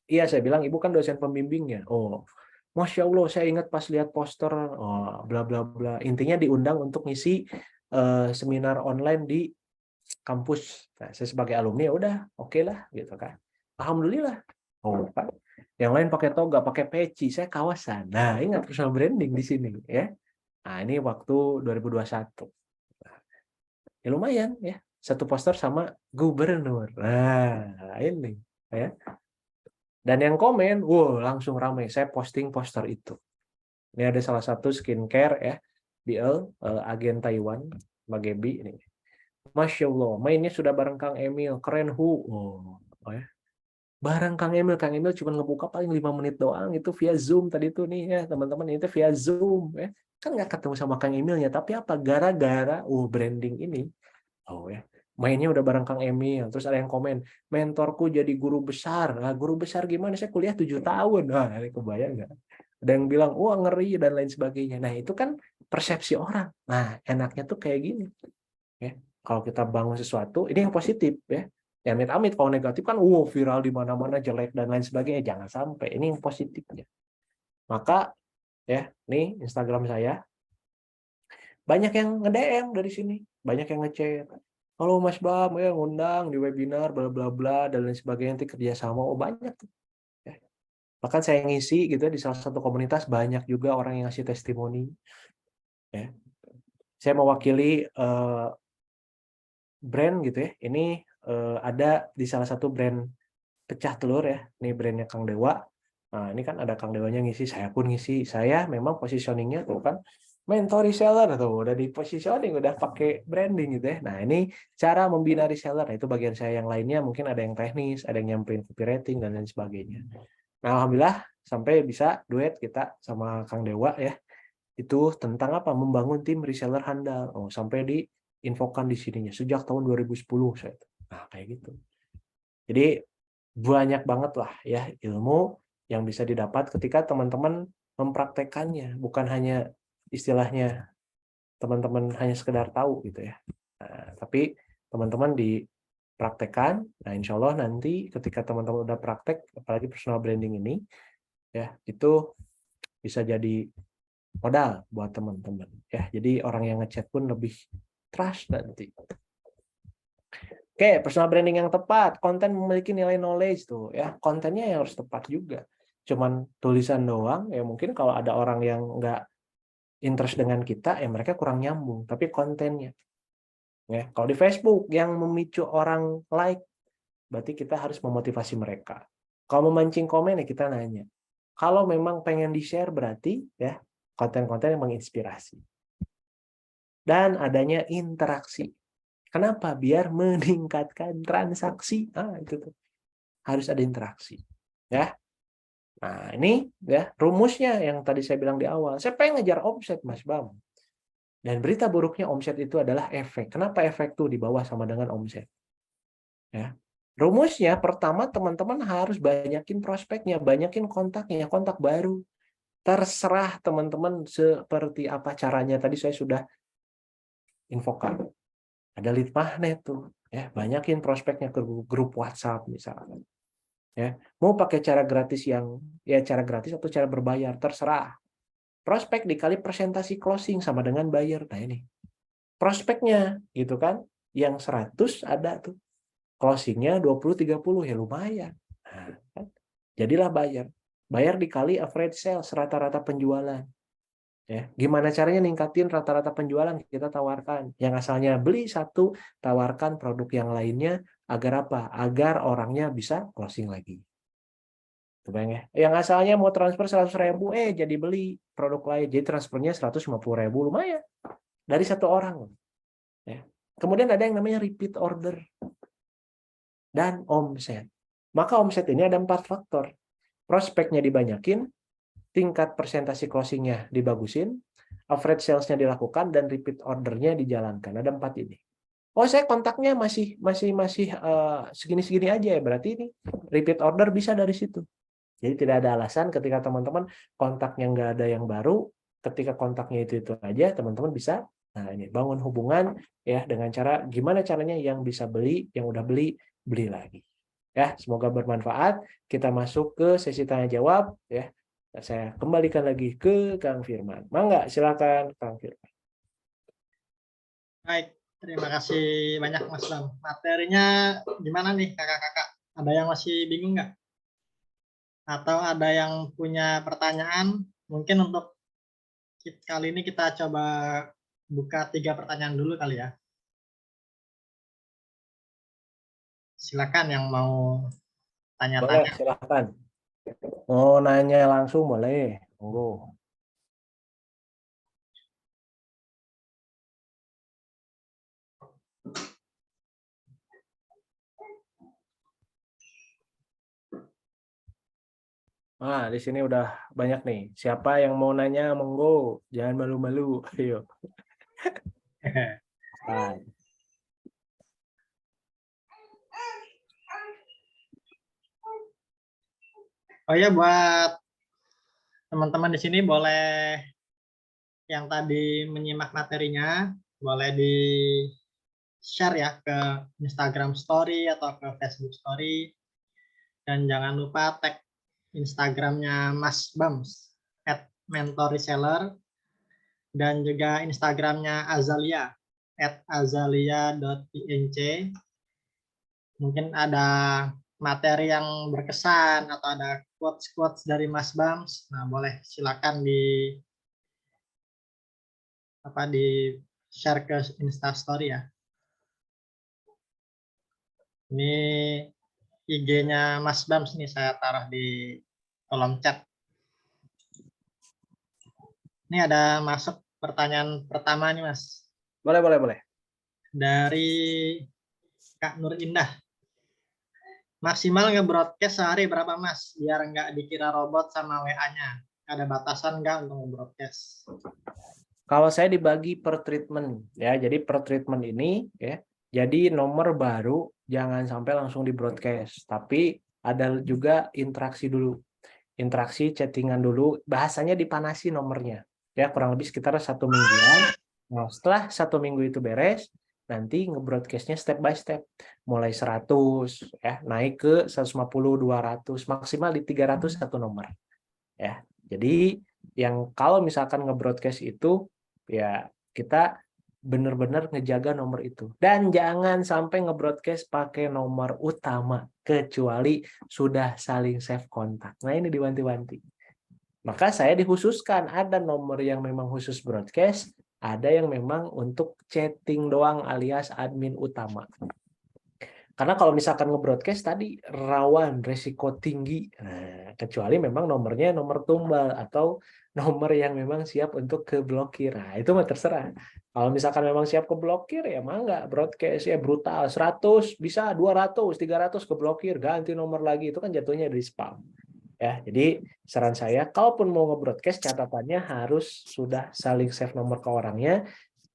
Iya, saya bilang, Ibu kan dosen pembimbingnya. Oh, Masya Allah, saya ingat pas lihat poster, oh, bla bla bla. Intinya diundang untuk ngisi seminar online di kampus. Nah, saya sebagai alumni ya udah, oke lah, gitu kan. Alhamdulillah. Oh, Pak. Yang lain pakai toga, pakai peci, saya kawasan. Nah, ingat personal branding di sini, ya. Nah, ini waktu 2021. Ya lumayan ya, satu poster sama gubernur. Nah, ini ya. Dan yang komen, wow, langsung ramai. Saya posting poster itu. Ini ada salah satu skincare ya, BL, agen Taiwan, Mbak Gebi ini. Masya Allah, mainnya sudah bareng Kang Emil, keren hu. Oh ya. Bareng Kang Emil cuma ngebuka paling 5 menit doang, itu via Zoom tadi tuh nih ya teman-teman, itu via Zoom ya. Kan nggak ketemu sama Kang Emilnya, tapi apa? Gara-gara branding ini. Oh ya, mainnya udah bareng Kang Emil. Terus ada yang komen, mentorku jadi guru besar. Nah, guru besar gimana? Saya kuliah 7 tahun. Nah, ini kebayang nggak? Ada yang bilang, wah ngeri dan lain sebagainya. Nah, itu kan persepsi orang. Nah, enaknya tuh kayak gini. Ya, kalau kita bangun sesuatu, ini yang positif ya. Ya amit-amit kalau negatif kan, viral di mana-mana, jelek dan lain sebagainya. Jangan sampai. Ini yang positifnya. Maka ya, nih Instagram saya banyak yang nge-DM dari sini, banyak yang nge-chat. Halo Mas Bam, ya ngundang di webinar bla bla bla dan lain sebagainya, nanti kerjasama. Banyak tuh. Ya. Bahkan saya ngisi gitu ya, di salah satu komunitas, banyak juga orang yang ngasih testimoni. Ya. Saya mewakili brand gitu ya. Ini ada di salah satu brand pecah telur ya. Ini brandnya Kang Dewa. Nah, ini kan ada Kang Dewanya ngisi, saya pun ngisi. Saya memang positioningnya tuh kan mentor reseller tuh, udah di positioning, udah pakai branding gitu ya. Nah, ini cara membina reseller. Nah, itu bagian saya. Yang lainnya mungkin ada yang teknis, ada yang nyampein copywriting dan lain sebagainya. Nah, alhamdulillah sampai bisa duet kita sama Kang Dewa ya. Itu tentang apa? Membangun tim reseller handal. Sampai diinfokan di sininya sejak tahun 2010 saya. Nah, kayak gitu. Jadi banyak banget lah ya ilmu yang bisa didapat ketika teman-teman mempraktekannya, bukan hanya istilahnya teman-teman hanya sekedar tahu gitu ya. Nah, tapi teman-teman dipraktekkan. Nah, insya Allah nanti ketika teman-teman udah praktek, apalagi personal branding ini, ya itu bisa jadi modal buat teman-teman. Ya, jadi orang yang ngechat pun lebih trust nanti. Oke, personal branding yang tepat, konten memiliki nilai knowledge tuh ya, kontennya yang harus tepat juga. Cuman tulisan doang, ya mungkin kalau ada orang yang nggak interest dengan kita, ya mereka kurang nyambung. Tapi kontennya, ya kalau di Facebook yang memicu orang like, berarti kita harus memotivasi mereka. Kalau memancing komen ya kita nanya. Kalau memang pengen di-share berarti ya konten-konten yang menginspirasi. Dan adanya interaksi. Kenapa? Biar meningkatkan transaksi. Itu tuh. Harus ada interaksi. Ya. Nah, ini ya rumusnya yang tadi saya bilang di awal. Saya pengen ngejar omset, Mas Bam. Dan berita buruknya omset itu adalah efek. Kenapa efek tuh di bawah sama dengan omset? Ya. Rumusnya pertama teman-teman harus banyakin prospeknya, banyakin kontaknya, kontak baru. Terserah teman-teman seperti apa caranya. Tadi saya sudah infokan. Ada lead magnet tuh, ya, banyakin prospeknya ke grup WhatsApp misalnya. Ya, mau pakai cara gratis cara gratis atau cara berbayar terserah. Prospek dikali presentasi closing sama dengan buyer. Nah, ini. Prospeknya gitu kan, yang 100 ada tuh. Closingnya 20-30 ya lumayan. Nah, kan? Jadilah buyer. Bayar dikali average sales, rata-rata penjualan. Ya, gimana caranya ningkatin rata-rata penjualan? Kita tawarkan. Yang asalnya beli satu, tawarkan produk yang lainnya agar apa? Agar orangnya bisa closing lagi. Kebayang ya? Yang asalnya mau transfer 100.000, jadi beli produk lain. Jadi transfernya 150.000, lumayan. Dari satu orang. Ya. Kemudian ada yang namanya repeat order. Dan omset. Maka omset ini ada 4 faktor. Prospeknya dibanyakin, tingkat persentase closingnya dibagusin, average sales-nya dilakukan, dan repeat order-nya dijalankan. Ada 4 ini. Saya kontaknya masih segini-segini aja ya. Berarti ini repeat order bisa dari situ. Jadi tidak ada alasan ketika teman-teman kontaknya nggak ada yang baru, ketika kontaknya itu aja, teman-teman bisa ini bangun hubungan ya dengan cara gimana caranya yang bisa beli, yang udah beli lagi. Ya, semoga bermanfaat. Kita masuk ke sesi tanya jawab ya. Saya kembalikan lagi ke Kang Firman. Mangga, silakan Kang Firman. Baik, terima kasih banyak Mas Bam. Materinya gimana nih kakak-kakak? Ada yang masih bingung nggak? Atau ada yang punya pertanyaan mungkin untuk Kali ini kita coba buka 3 pertanyaan dulu kali ya. Silakan yang mau Boleh, tanya-tanya. silahkan. Mau nanya langsung boleh. Monggo. Nah, di sini udah banyak nih. Siapa yang mau nanya, monggo. Jangan malu-malu. Ayo. Ah, Oh ya, buat teman-teman di sini boleh yang tadi menyimak materinya, boleh di-share ya ke Instagram Story atau ke Facebook Story. Dan jangan lupa tag Instagramnya Mas Bams @mentorreseller dan juga Instagramnya Azalia @azalia.inc. Mungkin ada materi yang berkesan atau ada quotes-quotes dari Mas Bams. Nah, boleh silakan di share ke Insta Story ya. Ini IG-nya Mas Bams nih saya taruh di kolom chat. Ini ada masuk pertanyaan pertama nih Mas. boleh, boleh, boleh. Dari Kak Nur Indah. Maksimal nge-broadcast sehari berapa Mas? Biar nggak dikira robot sama WA-nya. Ada batasan nggak untuk nge-broadcast? Kalau saya dibagi per treatment ya. Jadi per treatment ini ya. Jadi nomor baru jangan sampai langsung di broadcast, tapi ada juga interaksi dulu. Interaksi chattingan dulu, bahasanya dipanasi nomornya. Ya, kurang lebih sekitar 1 mingguan. Nah, setelah 1 minggu itu beres, nanti nge-broadcast-nya step by step. Mulai 100 ya, naik ke 150, 200, maksimal di 300 satu nomor. Ya. Jadi yang kalau misalkan nge-broadcast itu ya kita benar-benar ngejaga nomor itu. Dan jangan sampai nge-broadcast pakai nomor utama kecuali sudah saling save kontak. Nah, ini diwanti-wanti. Maka saya dikhususkan ada nomor yang memang khusus broadcast, ada yang memang untuk chatting doang alias admin utama. Karena kalau misalkan nge-broadcast tadi rawan resiko tinggi. Nah, kecuali memang nomornya nomor tumbal atau nomor yang memang siap untuk keblokir. Nah, itu mah terserah. Kalau misalkan memang siap keblokir ya mah nggak broadcast ya brutal 100 bisa 200 300 keblokir ganti nomor lagi itu kan jatuhnya dari spam. Ya, jadi saran saya kalaupun mau nge-broadcast catatannya harus sudah saling save nomor ke orangnya,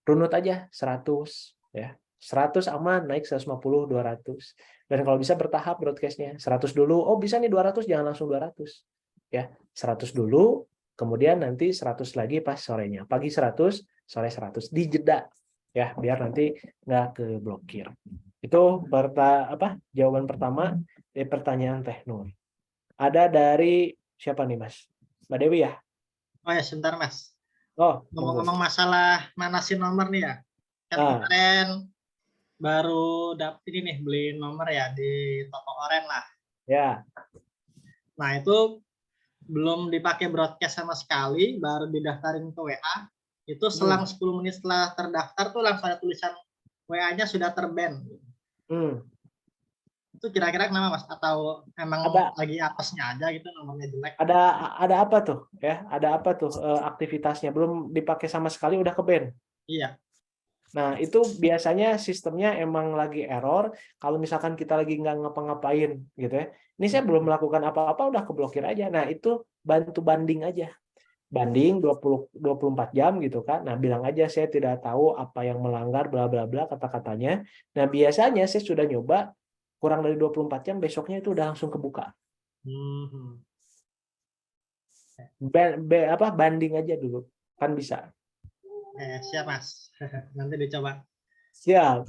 runut aja 100 ya. 100 aman, naik 150, 200. Dan kalau bisa bertahap broadcast-nya. 100 dulu, oh bisa nih 200, jangan langsung 200. Ya, 100 dulu, kemudian nanti 100 lagi pas sorenya. Pagi 100, sore 100. Dijeda ya, biar nanti nggak keblokir. Itu jawaban pertama dari pertanyaan Teknur. Ada dari siapa nih, Mas? Mbak Dewi ya? Oh ya, sebentar Mas. Oh, monggo. Ngomong-ngomong masalah manasin nomor nih ya. Kan Ah, kemarin baru dapet ini nih beli nomor ya di toko oren lah. ya. Nah, itu belum dipakai broadcast sama sekali, baru didaftarin ke WA. Itu Hmm. selang 10 menit setelah terdaftar tuh langsung ada tulisan WA-nya sudah terban. Hmm. Itu kira-kira kenapa Mas? Atau emang Ada lagi apesnya aja gitu nomornya jelek? ada ada apa tuh ya? Ada apa tuh aktivitasnya? Belum dipakai sama sekali udah ke ban. Iya. Nah, itu biasanya sistemnya emang lagi error kalau misalkan kita lagi nggak ngapa-ngapain gitu ya. Ini saya belum melakukan apa-apa udah keblokir aja. Nah, itu bantu banding aja. Banding 24 jam gitu kan. Nah, bilang aja saya tidak tahu apa yang melanggar bla bla bla kata-katanya. Nah, biasanya saya sudah nyoba kurang dari 24 jam besoknya itu udah langsung kebuka. Hmm. Banding aja dulu. Kan bisa. Siap Mas. Nanti dicoba. Siap.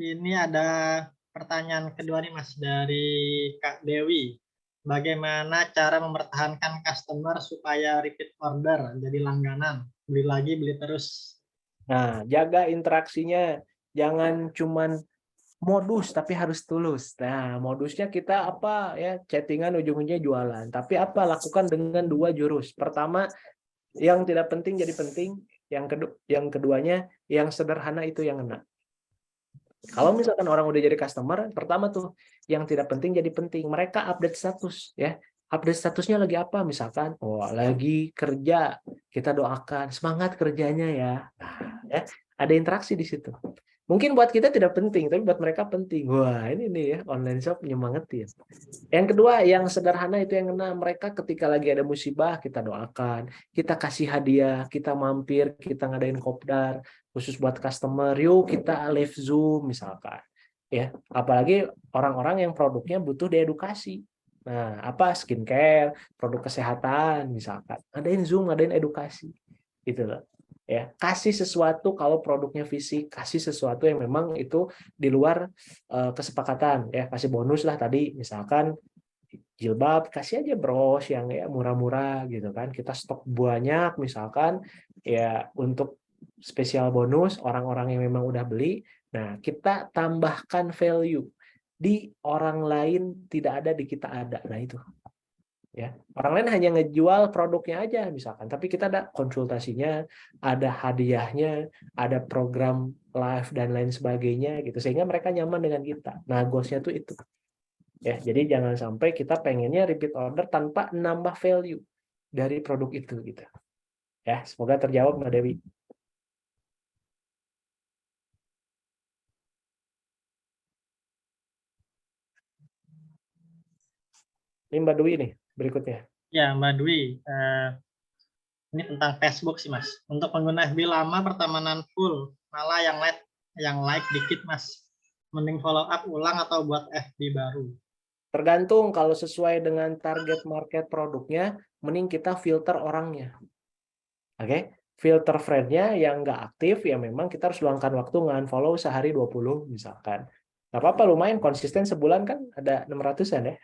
Ini ada pertanyaan kedua nih Mas dari Kak Dewi. Bagaimana cara mempertahankan customer supaya repeat order jadi langganan, beli lagi beli terus? Nah, jaga interaksinya. Jangan cuman modus tapi harus tulus. Nah, modusnya kita apa ya? Chattingan ujung-ujungnya jualan. Tapi apa? Lakukan dengan 2 jurus. Pertama, yang tidak penting jadi penting. Yang keduanya, yang sederhana itu yang enak. Kalau misalkan orang udah jadi customer, pertama tuh yang tidak penting jadi penting. Mereka update status ya. Update statusnya lagi apa? Misalkan, oh lagi kerja, kita doakan semangat kerjanya ya. Nah, ya ada interaksi di situ. Mungkin buat kita tidak penting, tapi buat mereka penting. Wah, ini nih ya online shop nyemangetin. Yang kedua, yang sederhana itu yang kena mereka ketika lagi ada musibah, kita doakan, kita kasih hadiah, kita mampir, kita ngadain kopdar khusus buat customer, yuk kita live Zoom misalkan. Ya, apalagi orang-orang yang produknya butuh diedukasi. Nah, apa skincare, produk kesehatan misalkan. Ngadain Zoom, ngadain edukasi. Gitu loh. Ya, kasih sesuatu kalau produknya fisik, kasih sesuatu yang memang itu di luar kesepakatan ya, kasih bonus lah tadi misalkan jilbab kasih aja bros yang ya murah-murah gitu kan, kita stok banyak misalkan ya untuk spesial bonus orang-orang yang memang udah beli. Nah, kita tambahkan value di orang lain tidak ada di kita ada. Nah, itu ya. Orang lain hanya ngejual produknya aja misalkan, tapi kita ada konsultasinya, ada hadiahnya, ada program live dan lain sebagainya gitu sehingga mereka nyaman dengan kita. Nah, goalsnya tuh itu. Ya, jadi jangan sampai kita pengennya repeat order tanpa nambah value dari produk itu gitu. Ya, semoga terjawab Mbak Dewi. Ini Mbak Dewi nih berikutnya. Ya, Mbak Dwi, ini tentang Facebook sih, Mas. Untuk pengguna FB lama pertemanan full, malah yang like dikit, Mas. Mending follow up ulang atau buat FB baru. Tergantung kalau sesuai dengan target market produknya, mending kita filter orangnya. Oke, filter friend-nya yang nggak aktif, ya memang kita harus luangkan waktu nge-unfollow sehari 20 misalkan. Nggak apa-apa, lumayan konsisten sebulan kan ada 600-an ya.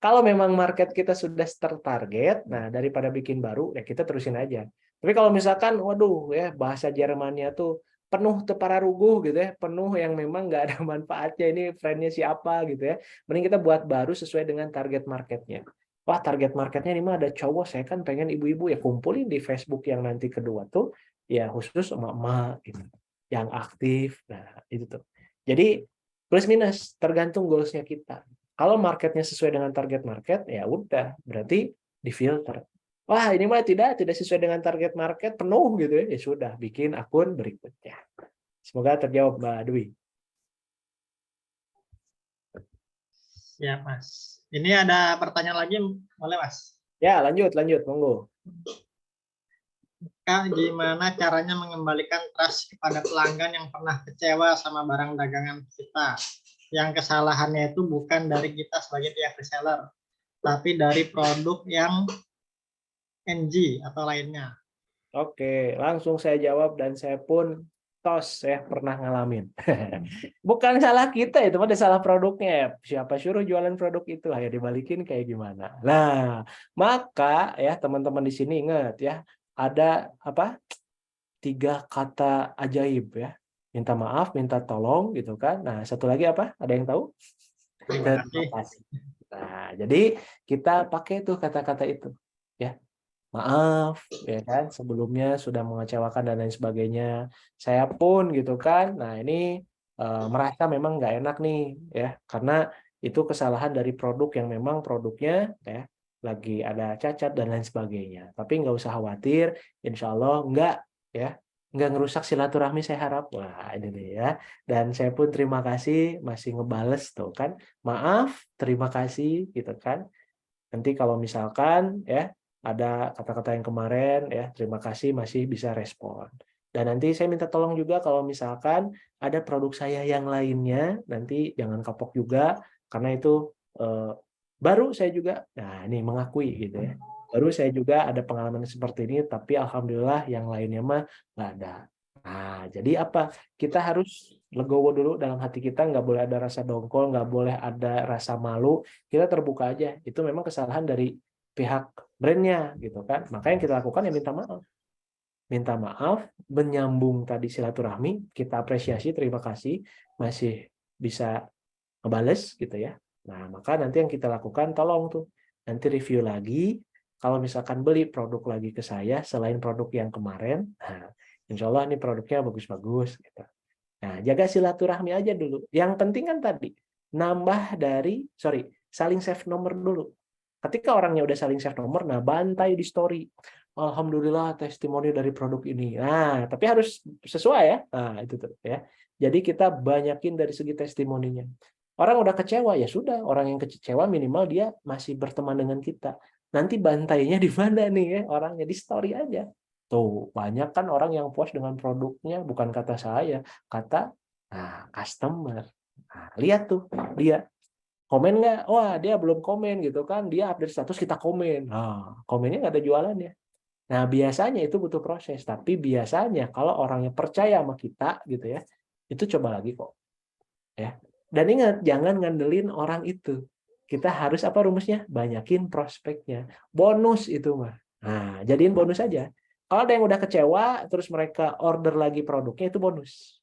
Kalau memang market kita sudah tertarget, nah daripada bikin baru, ya kita terusin aja. Tapi kalau misalkan, waduh ya bahasa Jermannya tuh penuh tepararuguh gitu ya, penuh yang memang nggak ada manfaatnya, ini friend-nya siapa gitu ya. Mending kita buat baru sesuai dengan target marketnya. Wah, target marketnya ini mah ada cowok, saya kan pengen ibu-ibu, ya kumpulin di Facebook yang nanti kedua tuh, ya khusus emak-emak gitu, yang aktif. Nah, itu tuh. Jadi plus minus tergantung goalsnya kita. Kalau marketnya sesuai dengan target market, ya udah, berarti difilter. Wah, ini mah tidak sesuai dengan target market, penuh gitu ya. Ya sudah, bikin akun berikutnya. Semoga terjawab Mbak Dwi. Ya, Mas. Ini ada pertanyaan lagi, boleh, Mas? Ya, lanjut, monggo. Kak, gimana caranya mengembalikan trust kepada pelanggan yang pernah kecewa sama barang dagangan kita? Yang kesalahannya itu bukan dari kita sebagai pihak reseller, tapi dari produk yang NG atau lainnya. Oke, langsung saya jawab dan saya pun tos ya pernah ngalamin. Bukan salah kita itu, ada salah produknya ya. Siapa suruh jualan produk itu? Ayo dibalikin kayak gimana. Nah, maka ya teman-teman di sini ingat ya, ada apa? 3 kata ajaib ya. Minta maaf, minta tolong gitu kan. Nah, satu lagi apa? Ada yang tahu? Terima Terima kasih. kasih. Nah, jadi kita pakai tuh kata-kata itu ya. Maaf ya kan sebelumnya sudah mengecewakan dan lain sebagainya, saya pun gitu kan. Nah ini merasa memang nggak enak nih ya karena itu kesalahan dari produk yang memang produknya ya lagi ada cacat dan lain sebagainya, tapi nggak usah khawatir, insya Allah nggak ngerusak silaturahmi saya harap. Wah ini nih ya, dan saya pun terima kasih masih ngebales tuh kan, maaf terima kasih gitu kan. Nanti kalau misalkan ya ada kata-kata yang kemarin ya terima kasih masih bisa respon. Dan nanti saya minta tolong juga kalau misalkan ada produk saya yang lainnya nanti jangan kapok juga karena itu baru saya juga nah ini mengakui gitu ya. Baru saya juga ada pengalaman seperti ini tapi alhamdulillah yang lainnya mah nggak ada. Nah, jadi apa? Kita harus legowo dulu dalam hati kita, nggak boleh ada rasa dongkol, nggak boleh ada rasa malu, kita terbuka aja. Itu memang kesalahan dari pihak brandnya gitu kan. Maka yang kita lakukan ya minta maaf, menyambung tadi silaturahmi, kita apresiasi, terima kasih masih bisa ngebales gitu ya. Nah, maka nanti yang kita lakukan, tolong tuh nanti review lagi. Kalau misalkan beli produk lagi ke saya selain produk yang kemarin, nah, insya Allah ini produknya bagus-bagus gitu. Nah, jaga silaturahmi aja dulu. Yang penting kan tadi saling save nomor dulu. Ketika orangnya udah saling save nomor, nah bantai di story. Alhamdulillah testimoni dari produk ini. Nah, tapi harus sesuai ya. Nah, itu tuh ya. Jadi kita banyakin dari segi testimoninya. Orang udah kecewa, ya sudah. Orang yang kecewa minimal dia masih berteman dengan kita. Nanti bantainya di mana nih ya? Orangnya di story aja. Tuh, banyak kan orang yang puas dengan produknya, bukan kata saya, kata customer. Nah, lihat tuh, dia komen nggak? Wah, dia belum komen gitu kan. Dia update status, kita komen. Nah, komennya nggak ada jualannya. Nah, biasanya itu butuh proses. Tapi biasanya kalau orangnya percaya sama kita gitu ya, itu coba lagi kok. Ya. Dan ingat, jangan ngandelin orang itu. Kita harus apa rumusnya? Banyakin prospeknya. Bonus itu mah. Nah, jadiin bonus aja. Kalau ada yang udah kecewa, terus mereka order lagi produknya, itu bonus.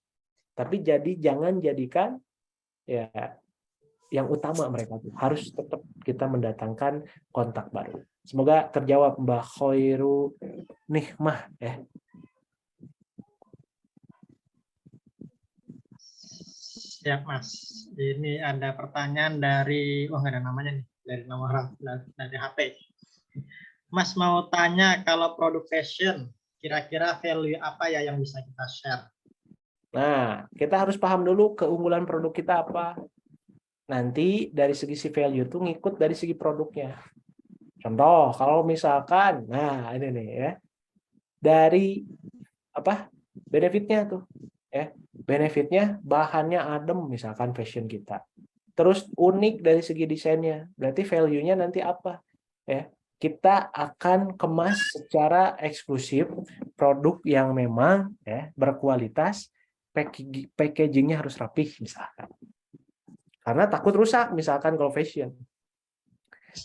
Tapi jangan jadikan ya yang utama mereka tuh. Harus tetap kita mendatangkan kontak baru. Semoga terjawab Mbak Khoiru Nikmah ya. Siap Mas. Ini ada pertanyaan dari, nggak ada namanya nih, dari nomor dari HP. Mas mau tanya kalau produk fashion, kira-kira value apa ya yang bisa kita share? Nah, kita harus paham dulu keunggulan produk kita apa. Nanti dari segi si value itu ngikut dari segi produknya. Contoh, kalau misalkan, nah ini nih ya, dari apa benefitnya tuh, ya benefitnya bahannya adem misalkan fashion kita. Terus unik dari segi desainnya, berarti value-nya nanti apa? Ya, kita akan kemas secara eksklusif produk yang memang ya berkualitas, packaging-nya harus rapih misalkan. Karena takut rusak misalkan kalau fashion.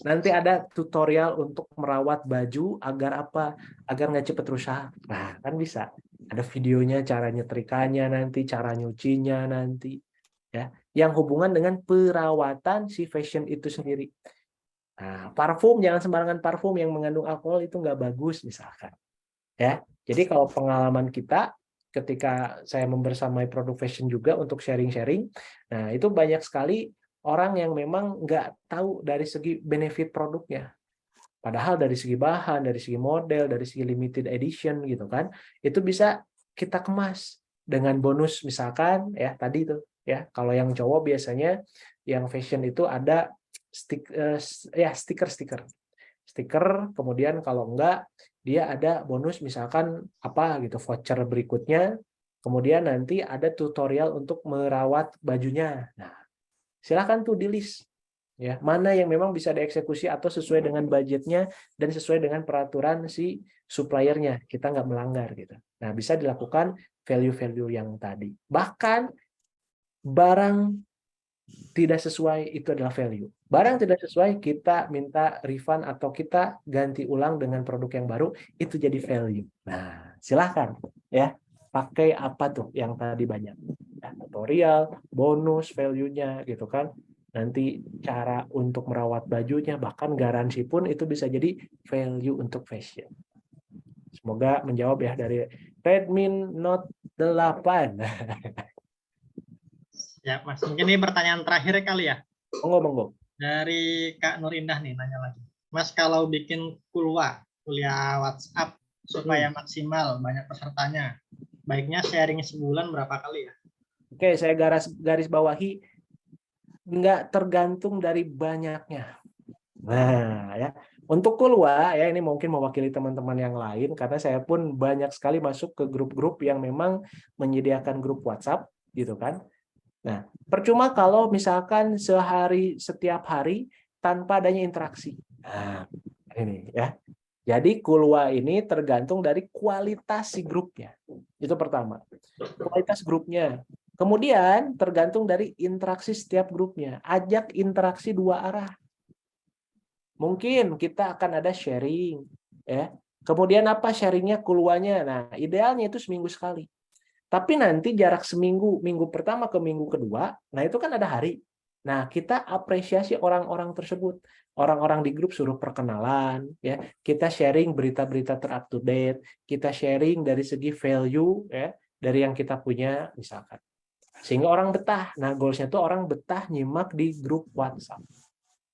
Nanti ada tutorial untuk merawat baju agar apa? Agar nggak cepet rusak. Nah, kan bisa. Ada videonya, cara nyetrikanya nanti, cara nyucinya nanti. Ya, yang hubungan dengan perawatan si fashion itu sendiri. Nah, parfum, jangan sembarangan parfum yang mengandung alkohol itu nggak bagus misalkan. Ya, jadi kalau pengalaman kita ketika saya membersamai produk fashion juga untuk sharing-sharing, nah itu banyak sekali orang yang memang nggak tahu dari segi benefit produknya. Padahal dari segi bahan, dari segi model, dari segi limited edition gitu kan, itu bisa kita kemas dengan bonus misalkan ya tadi itu ya. Kalau yang cowok biasanya yang fashion itu ada stiker-stiker. Stiker, kemudian kalau enggak dia ada bonus misalkan apa gitu voucher berikutnya. Kemudian nanti ada tutorial untuk merawat bajunya. Nah, silakan tuh di list ya mana yang memang bisa dieksekusi atau sesuai dengan budgetnya dan sesuai dengan peraturan si suppliernya, kita nggak melanggar gitu. Nah, bisa dilakukan value-value yang tadi. Bahkan barang tidak sesuai itu adalah value. Barang tidak sesuai, kita minta refund atau kita ganti ulang dengan produk yang baru, itu jadi value. Nah, silahkan ya pakai apa tuh yang tadi banyak. Ya, tutorial, bonus, value-nya gitu kan. Nanti cara untuk merawat bajunya, bahkan garansi pun itu bisa jadi value untuk fashion. Semoga menjawab ya dari Redmi Note 8. Ya Mas, mungkin ini pertanyaan terakhir kali ya. Monggo, monggo. Dari Kak Nur Indah nih nanya lagi. Mas kalau bikin kuliah WhatsApp supaya maksimal banyak pesertanya, baiknya sharing sebulan berapa kali ya? Oke, saya garis bawahi nggak tergantung dari banyaknya. Nah, ya. Untuk Kulwa ya ini mungkin mewakili teman-teman yang lain karena saya pun banyak sekali masuk ke grup-grup yang memang menyediakan grup WhatsApp gitu kan. Nah, percuma kalau misalkan setiap hari tanpa adanya interaksi. Nah, ini ya. Jadi Kulwa ini tergantung dari kualitas si grupnya. Itu pertama. Kualitas grupnya. Kemudian tergantung dari interaksi setiap grupnya. Ajak interaksi dua arah. Mungkin kita akan ada sharing, ya. Kemudian apa sharingnya Kulwanya? Nah, idealnya itu seminggu sekali. Tapi nanti jarak seminggu, minggu pertama ke minggu kedua, nah itu kan ada hari. Nah, kita apresiasi orang-orang tersebut. Orang-orang di grup suruh perkenalan, ya. Kita sharing berita-berita ter-up to date, kita sharing dari segi value, ya, dari yang kita punya, misalkan. Sehingga orang betah. Nah, goals-nya tuh orang betah nyimak di grup WhatsApp.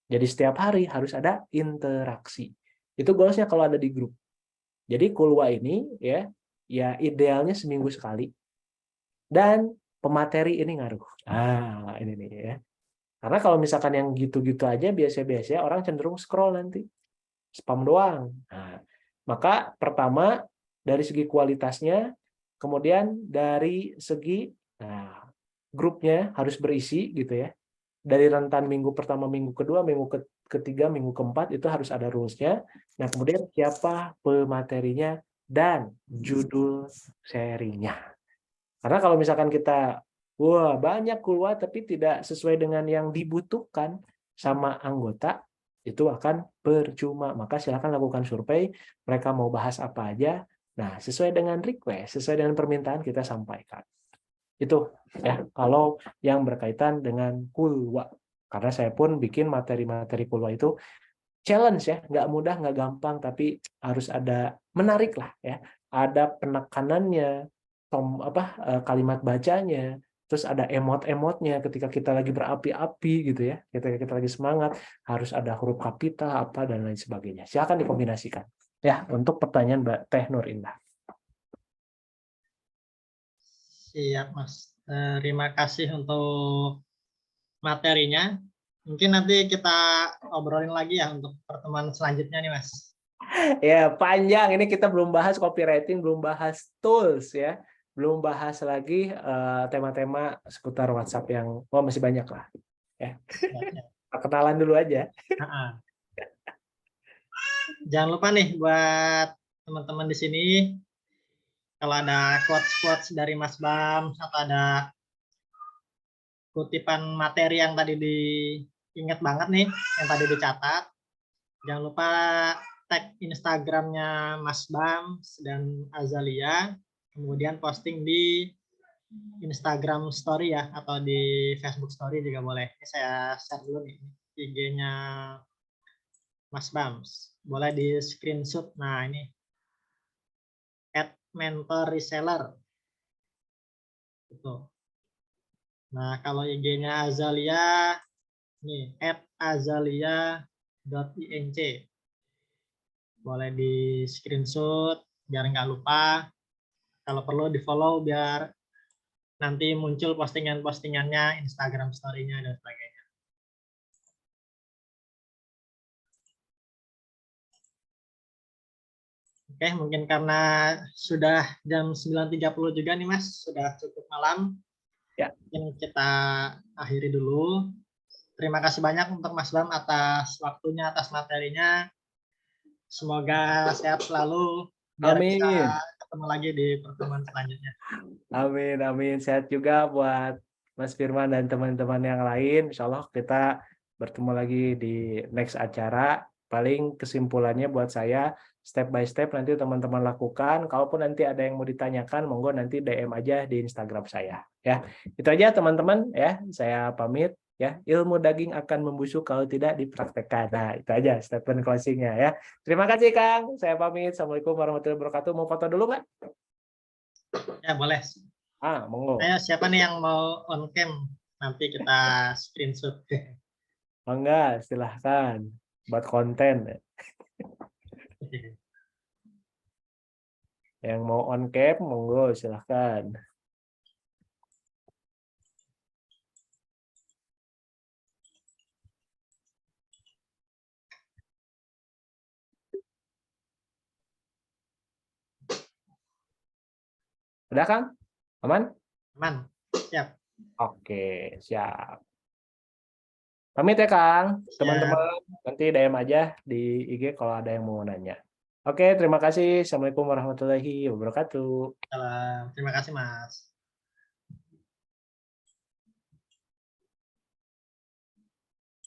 Jadi setiap hari harus ada interaksi. Itu goals-nya kalau ada di grup. Jadi Kulwa ini ya idealnya seminggu sekali. Dan pemateri ini ngaruh. Ini nih ya. Karena kalau misalkan yang gitu-gitu aja biasa-biasa orang cenderung scroll nanti. Spam doang. Nah, maka pertama dari segi kualitasnya, kemudian dari segi grupnya harus berisi gitu ya. Dari rentan minggu pertama, minggu kedua, minggu ketiga, minggu keempat itu harus ada rules-nya. Nah, kemudian siapa pematerinya dan judul serinya. Karena kalau misalkan kita wah banyak keluar tapi tidak sesuai dengan yang dibutuhkan sama anggota, itu akan percuma. Maka silakan lakukan survei, mereka mau bahas apa aja. Nah, sesuai dengan request, sesuai dengan permintaan kita sampaikan. Itu ya kalau yang berkaitan dengan Kulwa. Karena saya pun bikin materi-materi Kulwa itu challenge ya, nggak mudah, nggak gampang, tapi harus ada menarik lah ya. Ada penekanannya, kalimat bacanya, terus ada emot-emotnya ketika kita lagi berapi-api gitu ya, ketika kita lagi semangat, harus ada huruf kapital apa dan lain sebagainya. Silakan dikombinasikan. Ya, untuk pertanyaan Mbak Teh Nur Indah. Siap, Mas. Terima kasih untuk materinya. Mungkin nanti kita obrolin lagi ya untuk pertemuan selanjutnya nih, Mas. Ya, panjang. Ini kita belum bahas copywriting, belum bahas tools ya. Belum bahas lagi tema-tema seputar WhatsApp yang masih banyak lah. Ya. Kenalan dulu aja. Jangan lupa nih buat teman-teman di sini, kalau ada quotes-quotes dari Mas Bam atau ada kutipan materi yang tadi diingat banget nih, yang tadi dicatat, jangan lupa tag Instagramnya Mas Bam dan Azalia, kemudian posting di Instagram Story ya, atau di Facebook Story juga boleh. Ini saya share dulu nih IG-nya Mas Bams. Boleh di screenshot. Nah ini @mentorreseller. Itu. Nah kalau IG-nya Azalia nih @azalia.inc. Boleh di screenshot biar nggak lupa. Kalau perlu di follow biar nanti muncul postingan-postingannya, Instagram story-nya dan sebagainya. Oke, mungkin karena sudah jam 9.30 juga nih Mas, sudah cukup malam. Ya. Mungkin kita akhiri dulu. Terima kasih banyak untuk Mas Bam atas waktunya, atas materinya. Semoga sehat selalu. Biar Amin. kita ketemu lagi di pertemuan selanjutnya. Amin, amin. Sehat juga buat Mas Firman dan teman-teman yang lain. Insya Allah kita bertemu lagi di next acara. Paling kesimpulannya buat saya, step by step nanti teman-teman lakukan. Kalaupun nanti ada yang mau ditanyakan, monggo nanti DM aja di Instagram saya. Ya, itu aja teman-teman. Ya, saya pamit. Ya, ilmu daging akan membusuk kalau tidak dipraktekkan. Nah, itu aja statement closing-nya ya. Terima kasih Kang. Saya pamit. Assalamualaikum warahmatullahi wabarakatuh. Mau foto dulu nggak? Ya, boleh. Monggo. Ayo, siapa nih yang mau on cam? Nanti kita screenshot. Enggak, silahkan. Buat konten. Yang mau on cam, monggo, silahkan. Udah, Kang? Aman? Aman. Siap. Oke, siap. Pamit ya, Kang. Teman-teman, nanti DM aja di IG kalau ada yang mau nanya. Oke, terima kasih. Assalamualaikum warahmatullahi wabarakatuh. Salam. Terima kasih, Mas.